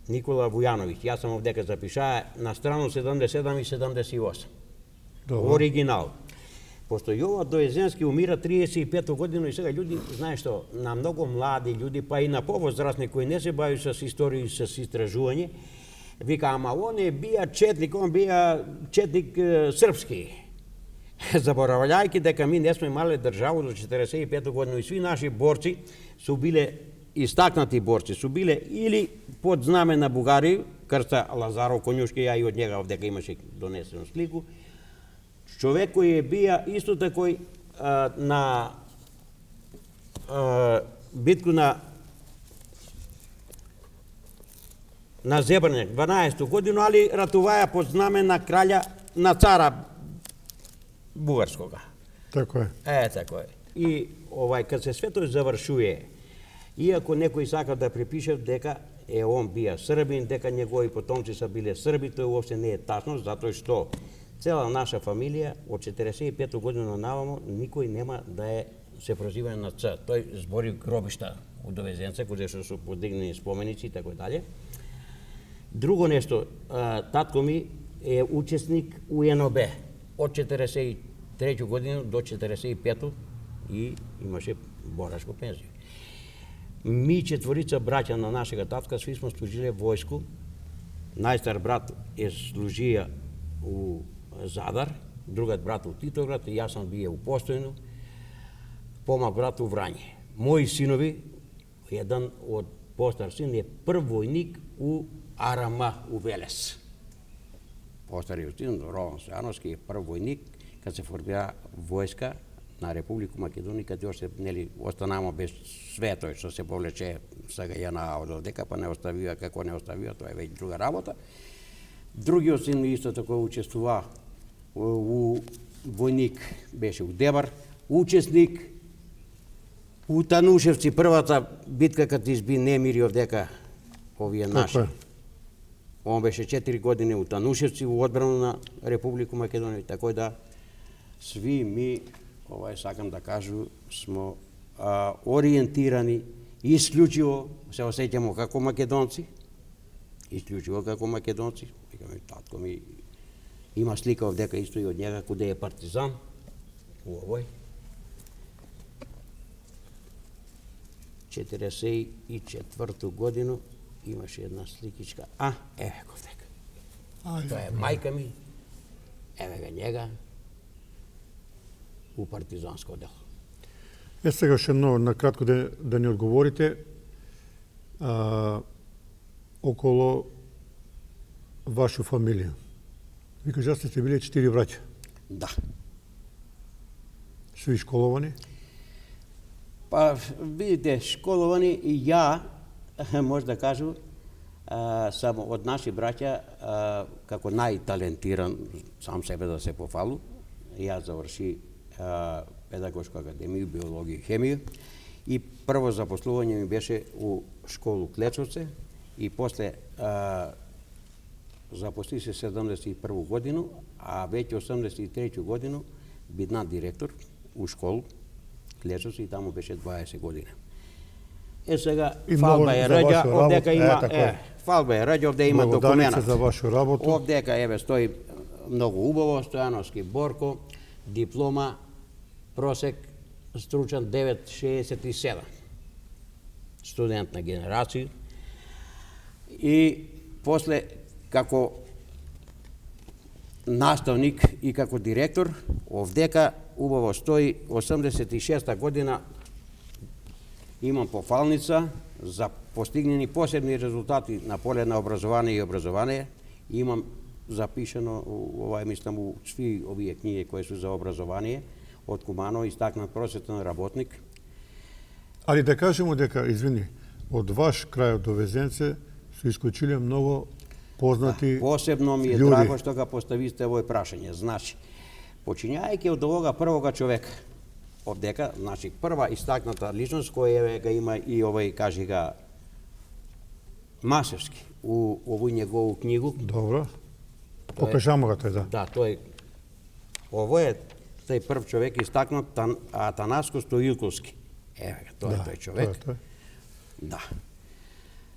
Никола Вујановиќ. Јас сам овдека запишаа на страну 77 и 78. Добро. Оригинал. Пошто Јова Довезенски умира 35 година и сега луѓе, знаеш што, на многу млади луѓе, па и на повозрастни кои не се бави с историја и с истражување, вика, ама он е бија четник, он бија четник српски. Заборавајќи дека ми не сме имале државу до 45 година и сви наши борци су биле истакнати борци, су биле или под знаме на Бугари, крста Лазаров Конјушки, ја и од njega овдека имаше донесено слику, човек кој е бија исто такој на битку на Зебрнек, 12 годину, али ратуваја под знаме на краља, на цара бугарскога. Тако е. Тако е. И кад се све тој завршуе, иако некој сака да припише дека он бија србин, дека негови потомци са биле срби, тој уопште не е тачно, затоа што цела наша фамилија од 45 година навамо никој нема да се прозива на Ц. Тој збори гробишта у Довезенце, кои што се подигнени споменици и така дале. Друго нешто, татко ми е учесник у НОБ од 43 година до 45 и имаше борашко пензија. Ми четворица браќа на нашега татка, сви сме служиле војско. Најстар брат е служија у Задар, другиот брат у Титоград и јас сам бие у Постојно, помак брат у Врање. Мои синови, еден од постар син е прв војник у Арама у Велес. Постариот син, Рован Стојановски, е прв војник кад се формира војска на Република Македонија, каде още нели останамо без све тој што се повлече сега ја на од дека, па не оставија, како не оставија, тоа е веќе друга работа. Другиот син исто така учествува у војник, беше у Дебар, учесник у Танушевци, првата битка кад изби немири овдека овие наши. Он беше 4 години у Танушевци у одбрана на Република Македонија, така да сви ми сакам да кажу, смо ориентирани исклучиво, се осеќамо како македонци, исклучиво како македонци. Викаме, татко ми има слика овдека исто и од njega каде е партизан, у овој. 44 годину имаше една сликичка, еве го овдека. Тоа е мајка ми, еве га njega, у партизанско дело. Сега ше едно накратко да ни одговорите около ваша фамилија. Ви кажавте сте биле 4 браќа. Да. Сви школовани? Па, видите, школовани и ја, може да кажу, сам од наши браќа, како најталентиран, сам себе да се пофалу, ја заврши педагошка академија, биологија и хемија, и прво запослување ми беше у школу Клечовце, и после запосли се 71 годину, а веќе 83 годину бидна директор у школу Клечовце, и таму беше 20 години. Сега фалба е раѓа, овдека има фалба е раѓа, овде има документот за вашу работу. Овдека еве стои многу убаво, Стојановски Борко, диплома, просек стручен 9,67. Студент на генерација. И после како наставник и како директор, овдека убаво стои 86 година, имам пофалница за постигнени посебни резултати на поле на образование и образование. Имам запишано, мислам, у сви овие книги кои се за образование, од Куманово, истакнат просветен работник. Али да кажемо дека, извини, од ваш крај од Довезенце се исклучиле многу познати посебно ми е луѓе. драго што ga постависте овој прашање. Значи, почињајќи од овога првога човека, овдека, значи, прва истакната личност која га има и овој, кажи га, Масевски, у овој негову книгу. Добро. Покажамо го тој, да. Да, тој, овој е тој прв човек истакнат, Атанаско Стоилковски. Еве га, тој е тој човек. Тој. Да.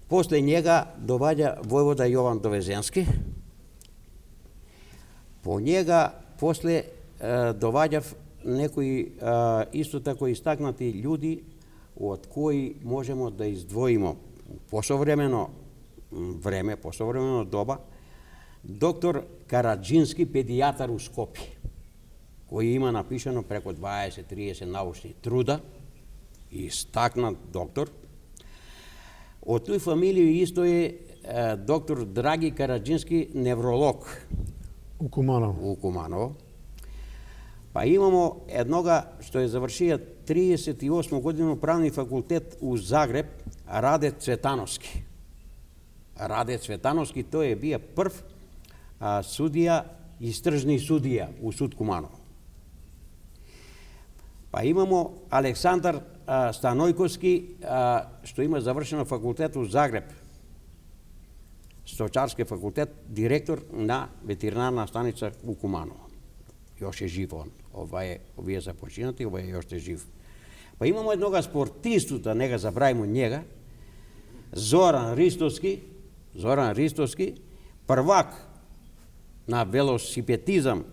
После njega dovađa Vojvoda Jovan Dovezenski. Po njega после dovađa некои исто тако истакнати људи од кои можемо да издвоимо посовремено време, посовремено доба, доктор Караджински, педијатар у Скопје, кој има напишано преко 20-30 научни труда, истакнат доктор. Од тој фамилија исто е доктор Драги Караджински, невролог У Куманово. у Куманово. Па имамо еднога што е завршија 38 годину правни факултет у Загреб, Раде Цветановски. Раде Цветановски, тој е бија прв судија, истражни судија у суд Куманово. Па имамо Александар Станојковски, што има завршено факултет у Загреб, Сточарски факултет, директор на ветеринарна станица у Куманово. Још е жив он. Овие се починати, овој е још е жив. Па имамо еднога спортисту, да не га забравимо njega, Зоран Ристовски, првак на велосипедизам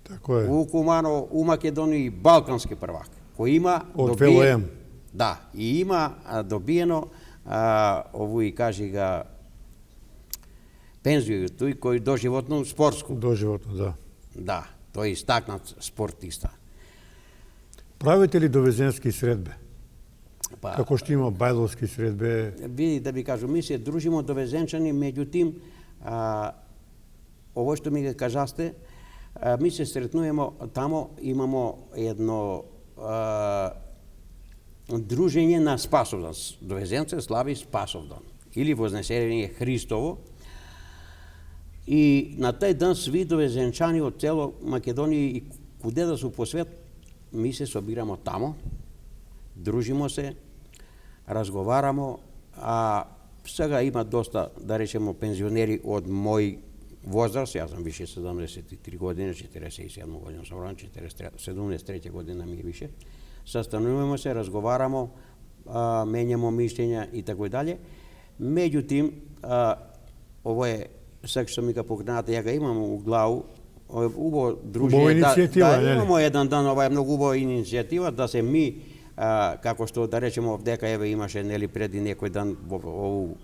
Тако е. у Куманово, у Македонија, и балкански првак, кој има Од ВЛМ. Да, и има добиено овој, кажи га, пензију, тој кој доживотно спортско. Доживотно, да. Да, тој е истакнат спортиста. Правите ли довезенски средбе? Па, Како што има бајловски средбе? види да ви кажам, ми се дружимо довезенчани, меѓутим, ово што ми го кажасте, ми се сретнуваме тамо, имамо едно дружење на Спасовдан. Довезенце слави Спасовдан или Вознесение Христово. И на тај ден сви довезенчани од цело Македонија и куде да су по свет, ми се собирамо тамо, дружимо се, разговарамо, а сега има доста, да речемо, пензионери од мој возраст, јас сум више 73 години, 47 година сум роден, 73 година ми е више. Sastanujemo se, razgovaramo, menjamo mišljenja i tako dalje. Međutim, ovo je, sad što mi ga pokrenate, ja ga imam u glavu, ubo druženje, da imamo jedan dan, ova je mnogo ubo inicijativa, da se mi, kako što da rečemo ovdeka, evo imaše neli predi nekoj dan u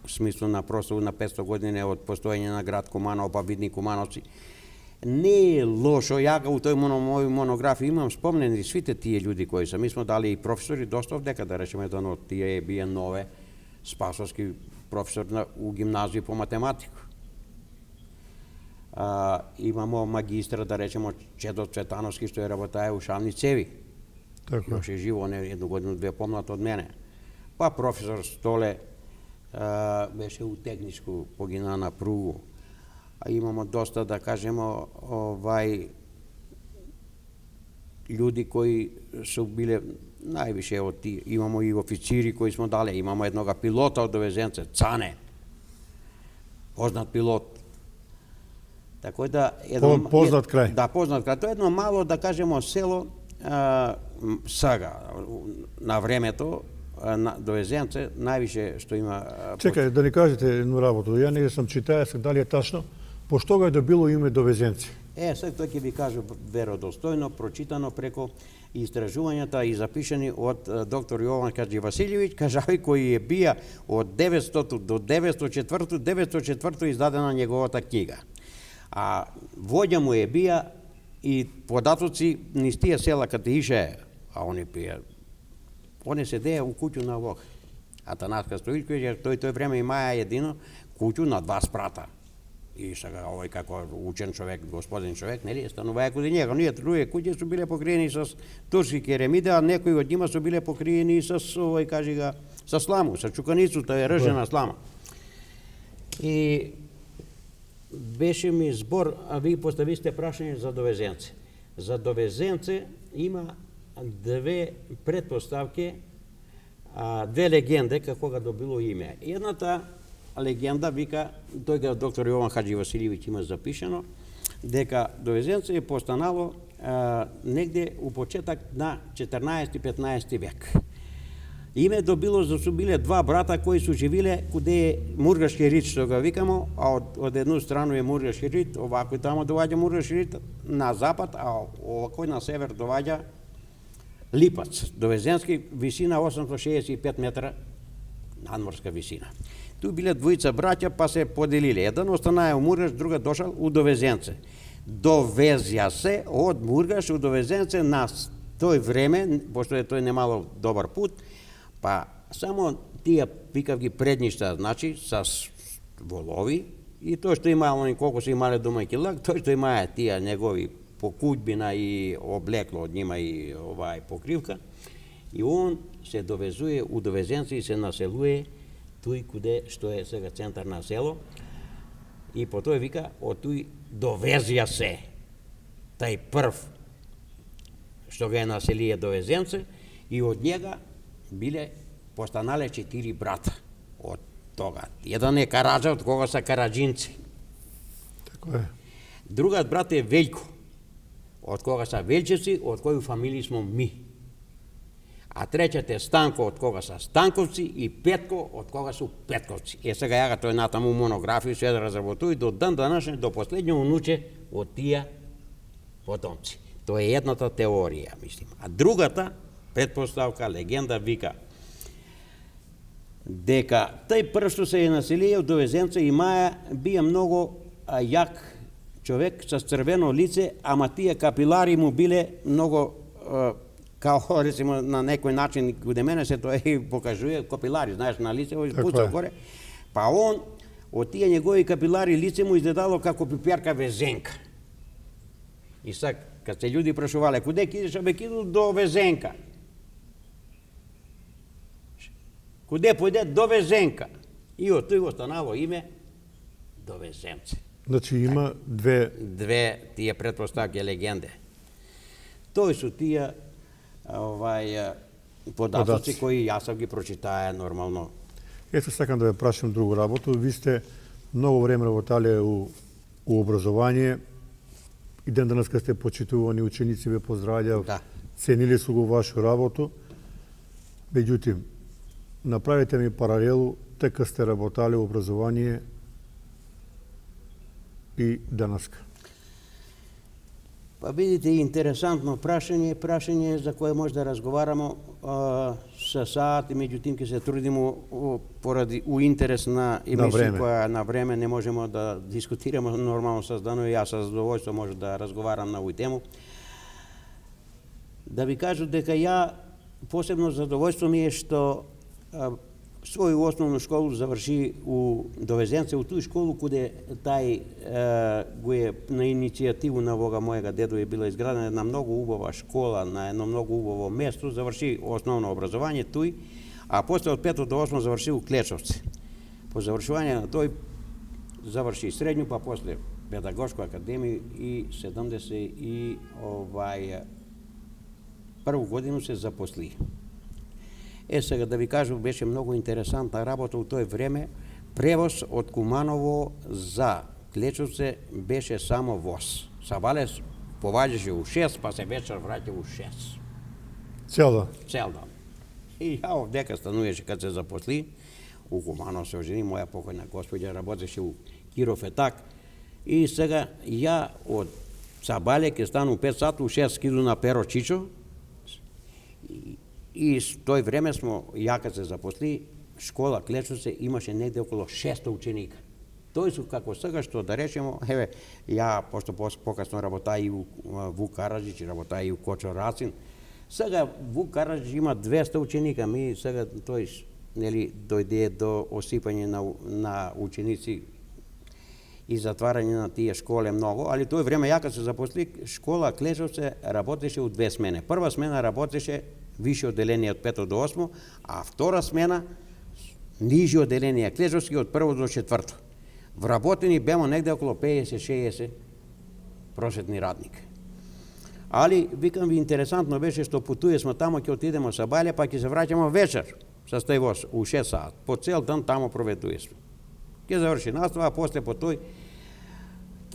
smislu na proslavu na 500 godine od postojanja na grad Kumanovo, pa vidni Kumanovci. Не е лошо, ја у тој мој монографија имам спомнени сите тие људи кои се. Ми сме дали и професори доста овдека, да речеме, еден од тие бие Нове Спасовски професор у гимназија по математика. Имамо магистра, да речеме, Чедо Цветановски, што е работае у Шавни цеви. Така. Још е живо, не едну годину, две помлад од мене. Па професор Столе беше у техничко, погина на пругу. Имамо доста, да кажемо, ljudi koji su bile najviše od ti, imamo i oficiri koji smo dali, imamo jednoga pilota od Dovezence, Cane, poznat pilot. Tako da poznat kraj. Da, poznat kraj. To je jedno malo, da kažemo, selo сега, на времето, Доvezence, највише што има... Чекај, да ни кажете едну работу. Ја не сам читаја, дали е тачно, пошто го е добило име Довезенци? Сега тоа ќе ви кажу веродостојно, прочитано преко истражувањата и запишани од доктор Јован Хаџивасилјевиќ, кажави кој е бија од 900 до 904 издадена неговата книга. А воѓа му е бија и податоци низ тие села каде ише, а они пија, они седеја у куќу на Лог. Атанаска Стоилковиќ, тој време имаја едино куќу на 2 спрата. И сега овој како учен човек, господин човек, нели, стануваја каде него. Ние други куќи су биле покриени со турски керемиди, а некои од нима су биле покриени со овој, кажи га, со сламу, со чуканицата е ржена слама. И беше ми збор, а ви постависте прашање за Довезенце. За Довезенце има 2 предпоставки, 2 легенде како ga добило име. Едната легенда вика, тој доктор Јован Хаџивасилјевиќ има запишано, дека Довезенце е постанало негде у почеток на 14-15 век. Име добило за су биле 2 брата кои су живиле куде е Мургашки рит, што го викамо, а од едну страну е Мургашки рит, овако тамо доваѓа Мургашки рит на запад, а овако на север доваѓа Липац. Довезенски висина 865 метра надморска висина. Ту биле двојца браќа, па се поделиле. Еден останаа у Мургаш, друга дошал у Довезенце. Довезја се од Мургаш у Довезенце на тој време, пошто е тој немало добар пут, па само тие, викав ги, предништа, значи, со волови, и тој што имаја, они колку се имале домајки лак, тој што имаја тие негови покуќбина и облекло од нима и покривка, и он се довезуе у Довезенце и се населуе туј куде што е сега центар на село, и по тој вика, од туј довезија се, тај прв што ga je населија Довезенце, и од njega биле постанале 4 брата од тога. Еден е Караджа, од кога са караджинци. Тако е. Другиот брат е Велјко, од кога са Велчевци, од кој фамилија смо ми. А третиот е Станко, од кога са Станковци, и Петко, од кога су Петковци. Сега јага тој натаму монографија се разработува и до ден данашен, до последниот унуче од тие потомци. Тоа е едната теорија, мислим. А другата предпоставка, легенда вика дека тај прв што се е населија од Довезенце бија многу јак човек со црвено лице, ама тие капилари му биле многу као рецимо на некој начин каде мене се тоа и покажува капилари, знаеш, на лице пуца горе. Па он од тие негови капилари лице му изгледало како пиперка Везенка. И сега кад се луѓе прашувале куде кидеш, бе киду до Везенка. Куде појде? До Везенка. И од тој го станало име Довезенце. Значи има две тие предпоставки легенде. Тој су тие податоци кои јас ги прочитаја нормално. Ето сакам да ве прашам другу работу. Ви сте многу време работале у образование. И ден денеска сте почитувани, ученици ве поздрављаат. Да. Ценили су го вашу работу. Меѓутоа, направете ми паралелу, тека сте работале у образование и денеска. Па видите, интересантно прашање за кое може да разговараме со саат, и меѓутоа ќе се трудиме поради у интерес на емисија која на време не можеме да дискутираме нормално создано, и јас со задоволство може да разговарам на овој тему. Да ви кажу дека ја посебно задоволство ми е што своју основну школу заврши у Довезенце, у тој школу куде тај го е на иницијативу на овога мојега дедо е била изградена една многу убава школа на едно многу убаво место, заврши основно образование тој, а после од 5 до 8 заврши у Клечовци. По завршување на тој заврши и средњу, па после педагошка академија и 70 и прву годину се запосли. Сега да ви кажам, беше многу интересантна работа у тој време. Превоз од Куманово за Клечовце беше само воз. Сабале поваѓаше у 6, па се вечер враќа у 6. Цел Цел дан. И ја овдека стануеше кад се запосли. У Куманово се ожени, моја покојна господја работеше у Киров Етак. И сега ја од Сабале ке стану 5 сата, у 6 киду на Перо Чичо. И с тој време смо, ја кад се запосли, школа Клечовце имаше негде околу 600 ученика. Тој су како сега што да речемо, ја пошто покасно работа и у Вук Караджич, работа и у Кочо Рацин. Сега Вук Караджич има 200 ученика, ми сега тој дојде до осипање на ученици и затварање на тие школе многу, али тој време ја кога се запосли, школа Клечовце работеше у 2 смени. Прва смена работеше висше одделение од 5 до 8, а втора смена нижи одделение Клечовски од 1 до 4. Вработени бемо негде околу 50-60 просветни радника. Али, викам ви, интересантно беше што путуе сме тамо, ќе отидеме со Сабале, па ќе се враќаме вечер со тој воз, у 6 сат. По цел ден тамо проведуе сме. Ќе заврши настава, а после по тој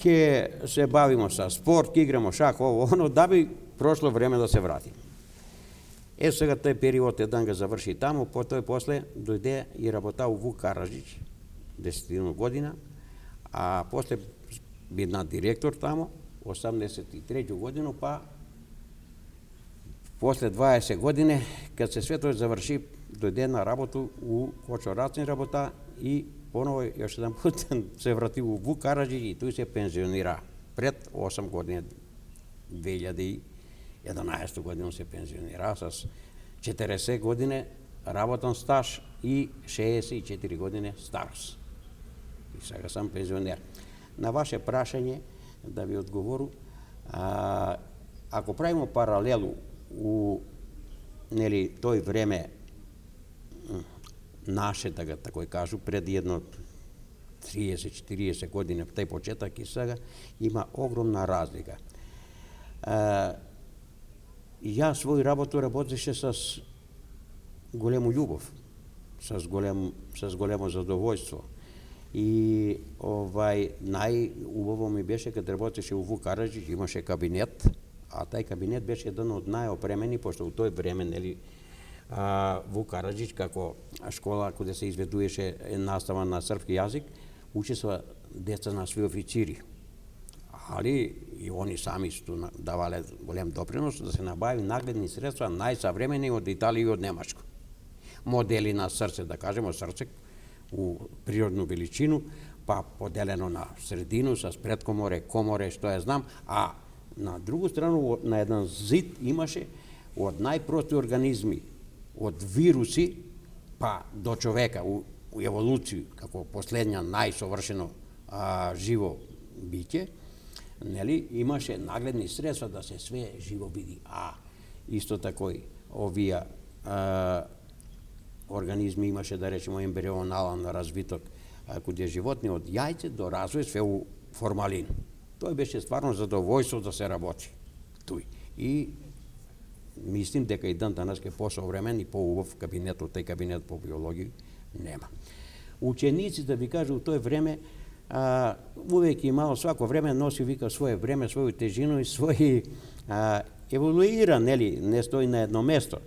ќе се бавимо со спорт, ќе играмо шах, ово, оно, да би прошло време да се вратиме. Сега тој период еден го заврши таму, по тој после дојде и работа у Вук Караджич, 10 година, а после бидна директор таму, 83 годину, па после 20 години, кад се светој заврши, дојде на работу у Кочо Рацин работа и поново још еден пут се врати у Вук Караджич и тој се пензионира. Пред 8 години, 2011 година се пензионира с 40 години работен стаж и 64 години старост. И сега сам пензионер. На ваше прашање да ви одговору, ако правимо паралелу у тој време наше, така кажу, пред едно 30-40 години, тај почеток и сега, има огромна разлика. Ја свој работу работеше с голему љубов, с големо задоволство. И најубаво ми беше кога работеше у Вук Караджич, имаше кабинет, а тај кабинет беше еден од најопремени, пошто у тој време, Вук Караджич, како школа каде се изведуваше настава на српски јазик, учества деца на сви официри. Али и они сами давале голем допринос да се набави нагледни средства најсавремени од Италија и од Немачко. Модели на срце, да кажемо, срце у природну величину, па поделено на средину с предкоморе, коморе, што ја знам, а на другу страну на еден зид имаше од најпрости организми, од вируси, па до човека, у еволуција, како последња најсовршено живо биќе, имаше нагледни средства да се све живо биди. А исто такој овие организми имаше, да речемо, ембрионален развиток каде животни од јајце до развој све у формалин. Тој беше стварно задоволство да се работи туј. И мислим дека и ден данас ке посовремен и поубав кабинет од тај кабинет по биологија нема. Ученици, да ви кажу, у тој време увек имало, свако време носи, вика, свое време, своју тежину и свој еволуира, не стои на едно место.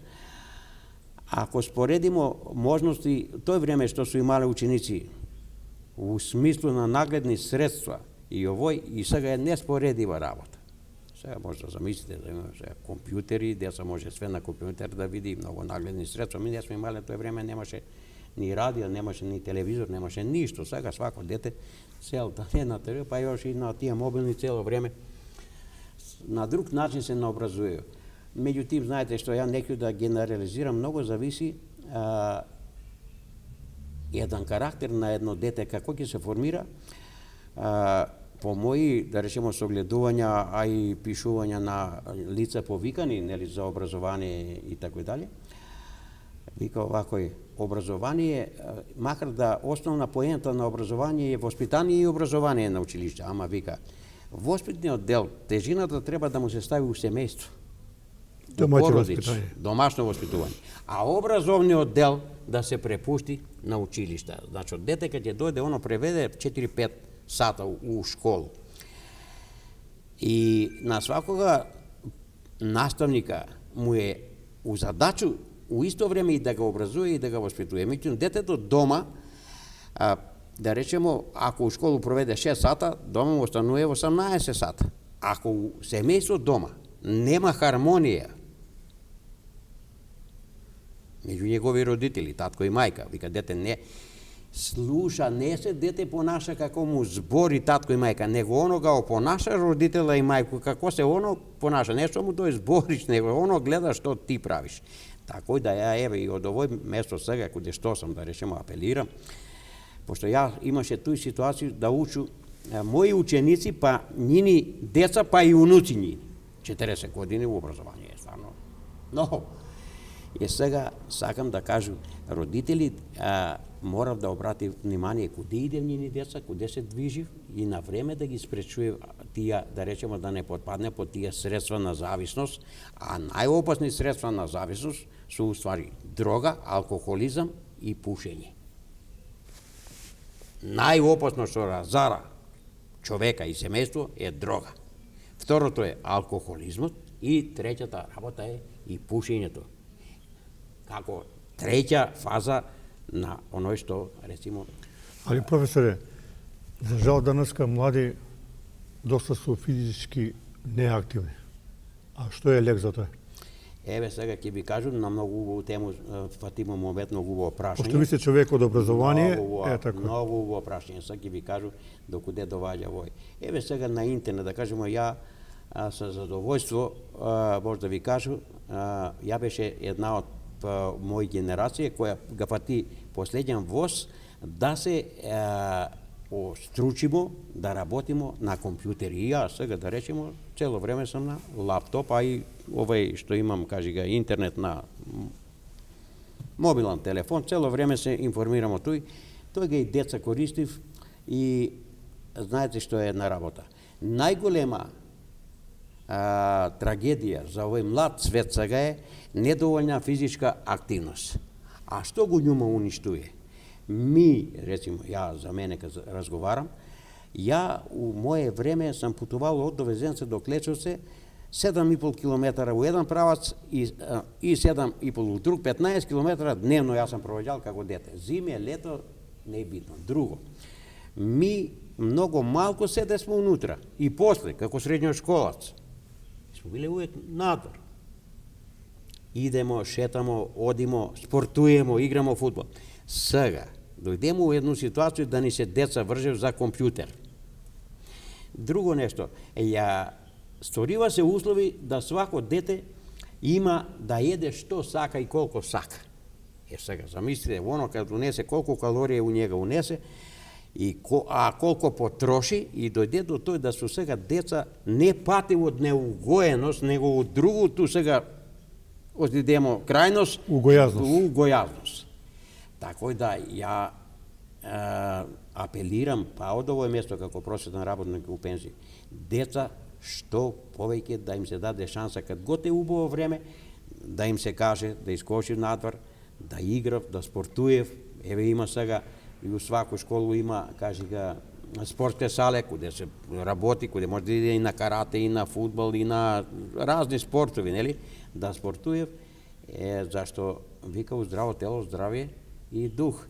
Ако споредимо можности, тој време што су имале ученици у смислу на нагледни средства и овој, и сега е неспоредива работа. Сега може да замислите да има компјутери, деца може све на компјутер да види, многу нагледни средства. Ми не сме имале тој време, немаше ни радио, немаше ни телевизор, немаше ништо. Сега свако дете цел ден на телевизор, па још и на тие мобилни цело време на друг начин се наобразују. Меѓутим, знаете што, ја некој да генерализирам, многу зависи еден карактер на едно дете како ќе се формира. По мои, да речемо, согледувања, а и пишувања на лица повикани, за образование и така дали, вика овакој, образование, макар да основна поента на образование е воспитание и образование на училиште, ама вика, воспитниот дел, тежината треба да му се стави у семејство. Домашно породич, воспитание. домашно воспитување. А образовниот дел да се препушти на училишта. Значи, дете кога ќе дојде, оно преведе 4-5 сата у школу. И на свакога наставника му е у задачу у исто време и да го образува и да го воспитува. Меѓутоа, детето дома, да речемо, ако у школу проведе 6 сата, дома му останува 18 сата. Ако у семејство дома нема хармонија меѓу негови родители, татко и мајка, вика, дете не слуша, не се дете понаша како му збори татко и мајка, него оно го понаша родитела и мајку, како се оно понаша, не што му тој збориш, него оно гледа што ти правиш. Тако и да ја, еве, и од овој место сега, каде што сам, да речемо, апелирам, пошто ја имаше тој ситуација да учу мои ученици, па нини деца, па и унуци нини. 40 години во образование, стварно. Но, и сега сакам да кажу, родители морав да обрати внимание куде иде нини деца, куде се движи и на време да ги спречува тие, да речемо, да не подпадне под тие средства на зависност, а најопасни средства на зависност се уствари дрога, алкохолизам и пушење. Најопасно што разара човека и семејство е дрога. Второто е алкохолизмот и третата работа е и пушењето. Како треќа фаза на оној што, рецимо... Али, професоре, за жал данеска млади доста су физички неактивни. А што е лек за тоа? Еве сега ќе ви кажам на многу убаво тему, фатимо момент, многу убаво прашање. Пошто ви сте човек од образование, така. Многу убаво прашање, сега ќе ви кажам докуде доваѓа вој. Еве сега на интернет, да кажемо, ја со задоволство може да ви кажам, ја беше една од моја генерација која ga фати последен воз да се стручимо, да работимо на компјутери. И ја сега да речемо, цело време сум на лаптоп, а и овој што имам, кажи га, интернет на мобилен телефон, цело време се информирам од тој. Тој га и деца користив и знаете што е една работа. Најголема трагедија за овој млад свет сега е недоволна физичка активност. А што го њума уништуе? Ми, рецимо, ја за мене кога разговарам, ја у моје време сам путувал од Довезенце до Клечовце 7,5 километара у еден правац и 7,5 у друг, 15 километара дневно ја сам провеđал како дете. Зиме, лето, не е битно. Друго, ми многу малку седе сме унутра и после, како средњошколац, сме биле увек надвор. Идемо, шетамо, одимо, спортуемо, играмо фудбал. Сега, дојдемо у едну ситуација да ни се деца вржев за компјутер. Друго нешто, ја сторива се услови да свако дете има да еде што сака и колку сака. Сега, замислите, оно кога донесе колку калорија у njega унесе, а колку потроши и дојде до тој да су сега деца не пати од неугоеност, него од другото сега одидемо крајност, угојазност. Тако да ја апелирам па од овој место како просветен работник у пензија, деца што повеќе да им се даде шанса кад год е убаво време, да им се каже да искочи надвор, да играв, да спортуев. Еве има сега и у сваку школу има, кажи га, спортске сале куде се работи, куде може да иде и на карате, и на фудбал, и на разни спортови, нели? Да спортуев, зашто вика у здраво тело, здравје и дух.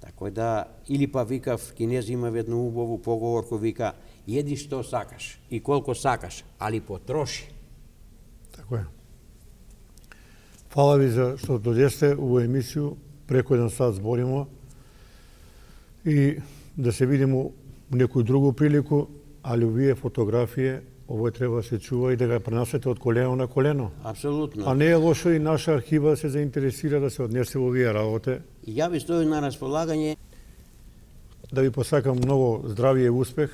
Тако да, или па викав, кинези има едно убаво поговор кој вика, еди што сакаш и колку сакаш, али потроши. Тако е. Фала ви за што дојдесте у емисију, преку еден сат зборимо и да се видимо у некој другу прилику, али овие фотографија, овој треба да се чува и да го пренасете од колено на колено. Апсолутно. А не е лошо и наша архива да се заинтересира да се однесе во овие работи. Ја ви стојам на располагање. Да ви посакам многу здравје и успех.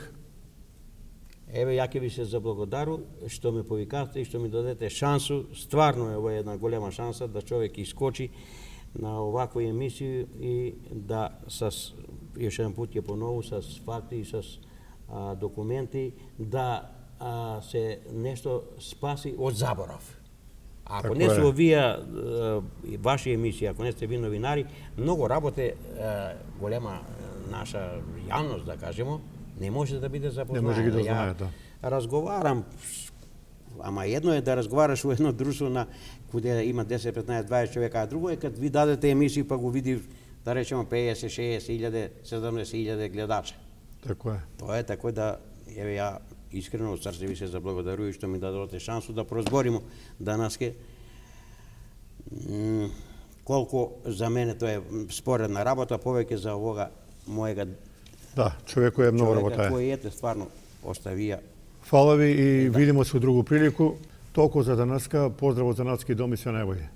Еве, ја ќе ви се заблагодару што ме повикавте и што ми дадете шансу. Стварно е ова една голема шанса да човек искочи на оваква емисија и да još jedan put je ponovu sa fakti i sa dokumenti da se nešto spasi od zaborav. Ако Тако не се е. овие ваши емисии, ако не сте ви новинари, многу работе голема наша јавност, да кажемо, не може да биде запознаена. Не може ги да Ја знае, да. разговарам, ама едно е да разговараш у едно друштво на каде има 10, 15, 20 човека, а друго е кад ви дадете емисии па го види, да речемо 50, 60 илјаде, 70 илјаде гледача. Тако е. Тоа е така да, еве ја искрено од срце ви се заблагодарувам што ми дадовте шансу да прозборимо данаске. Колку за мене тоа е споредна работа, повеќе за овога моега Да, човекот е многу човека работа. кој ете стварно оставија. Фала ви и видимо се у другу прилику. Толку за данаска, поздраво за Нацки дом и се најбоље.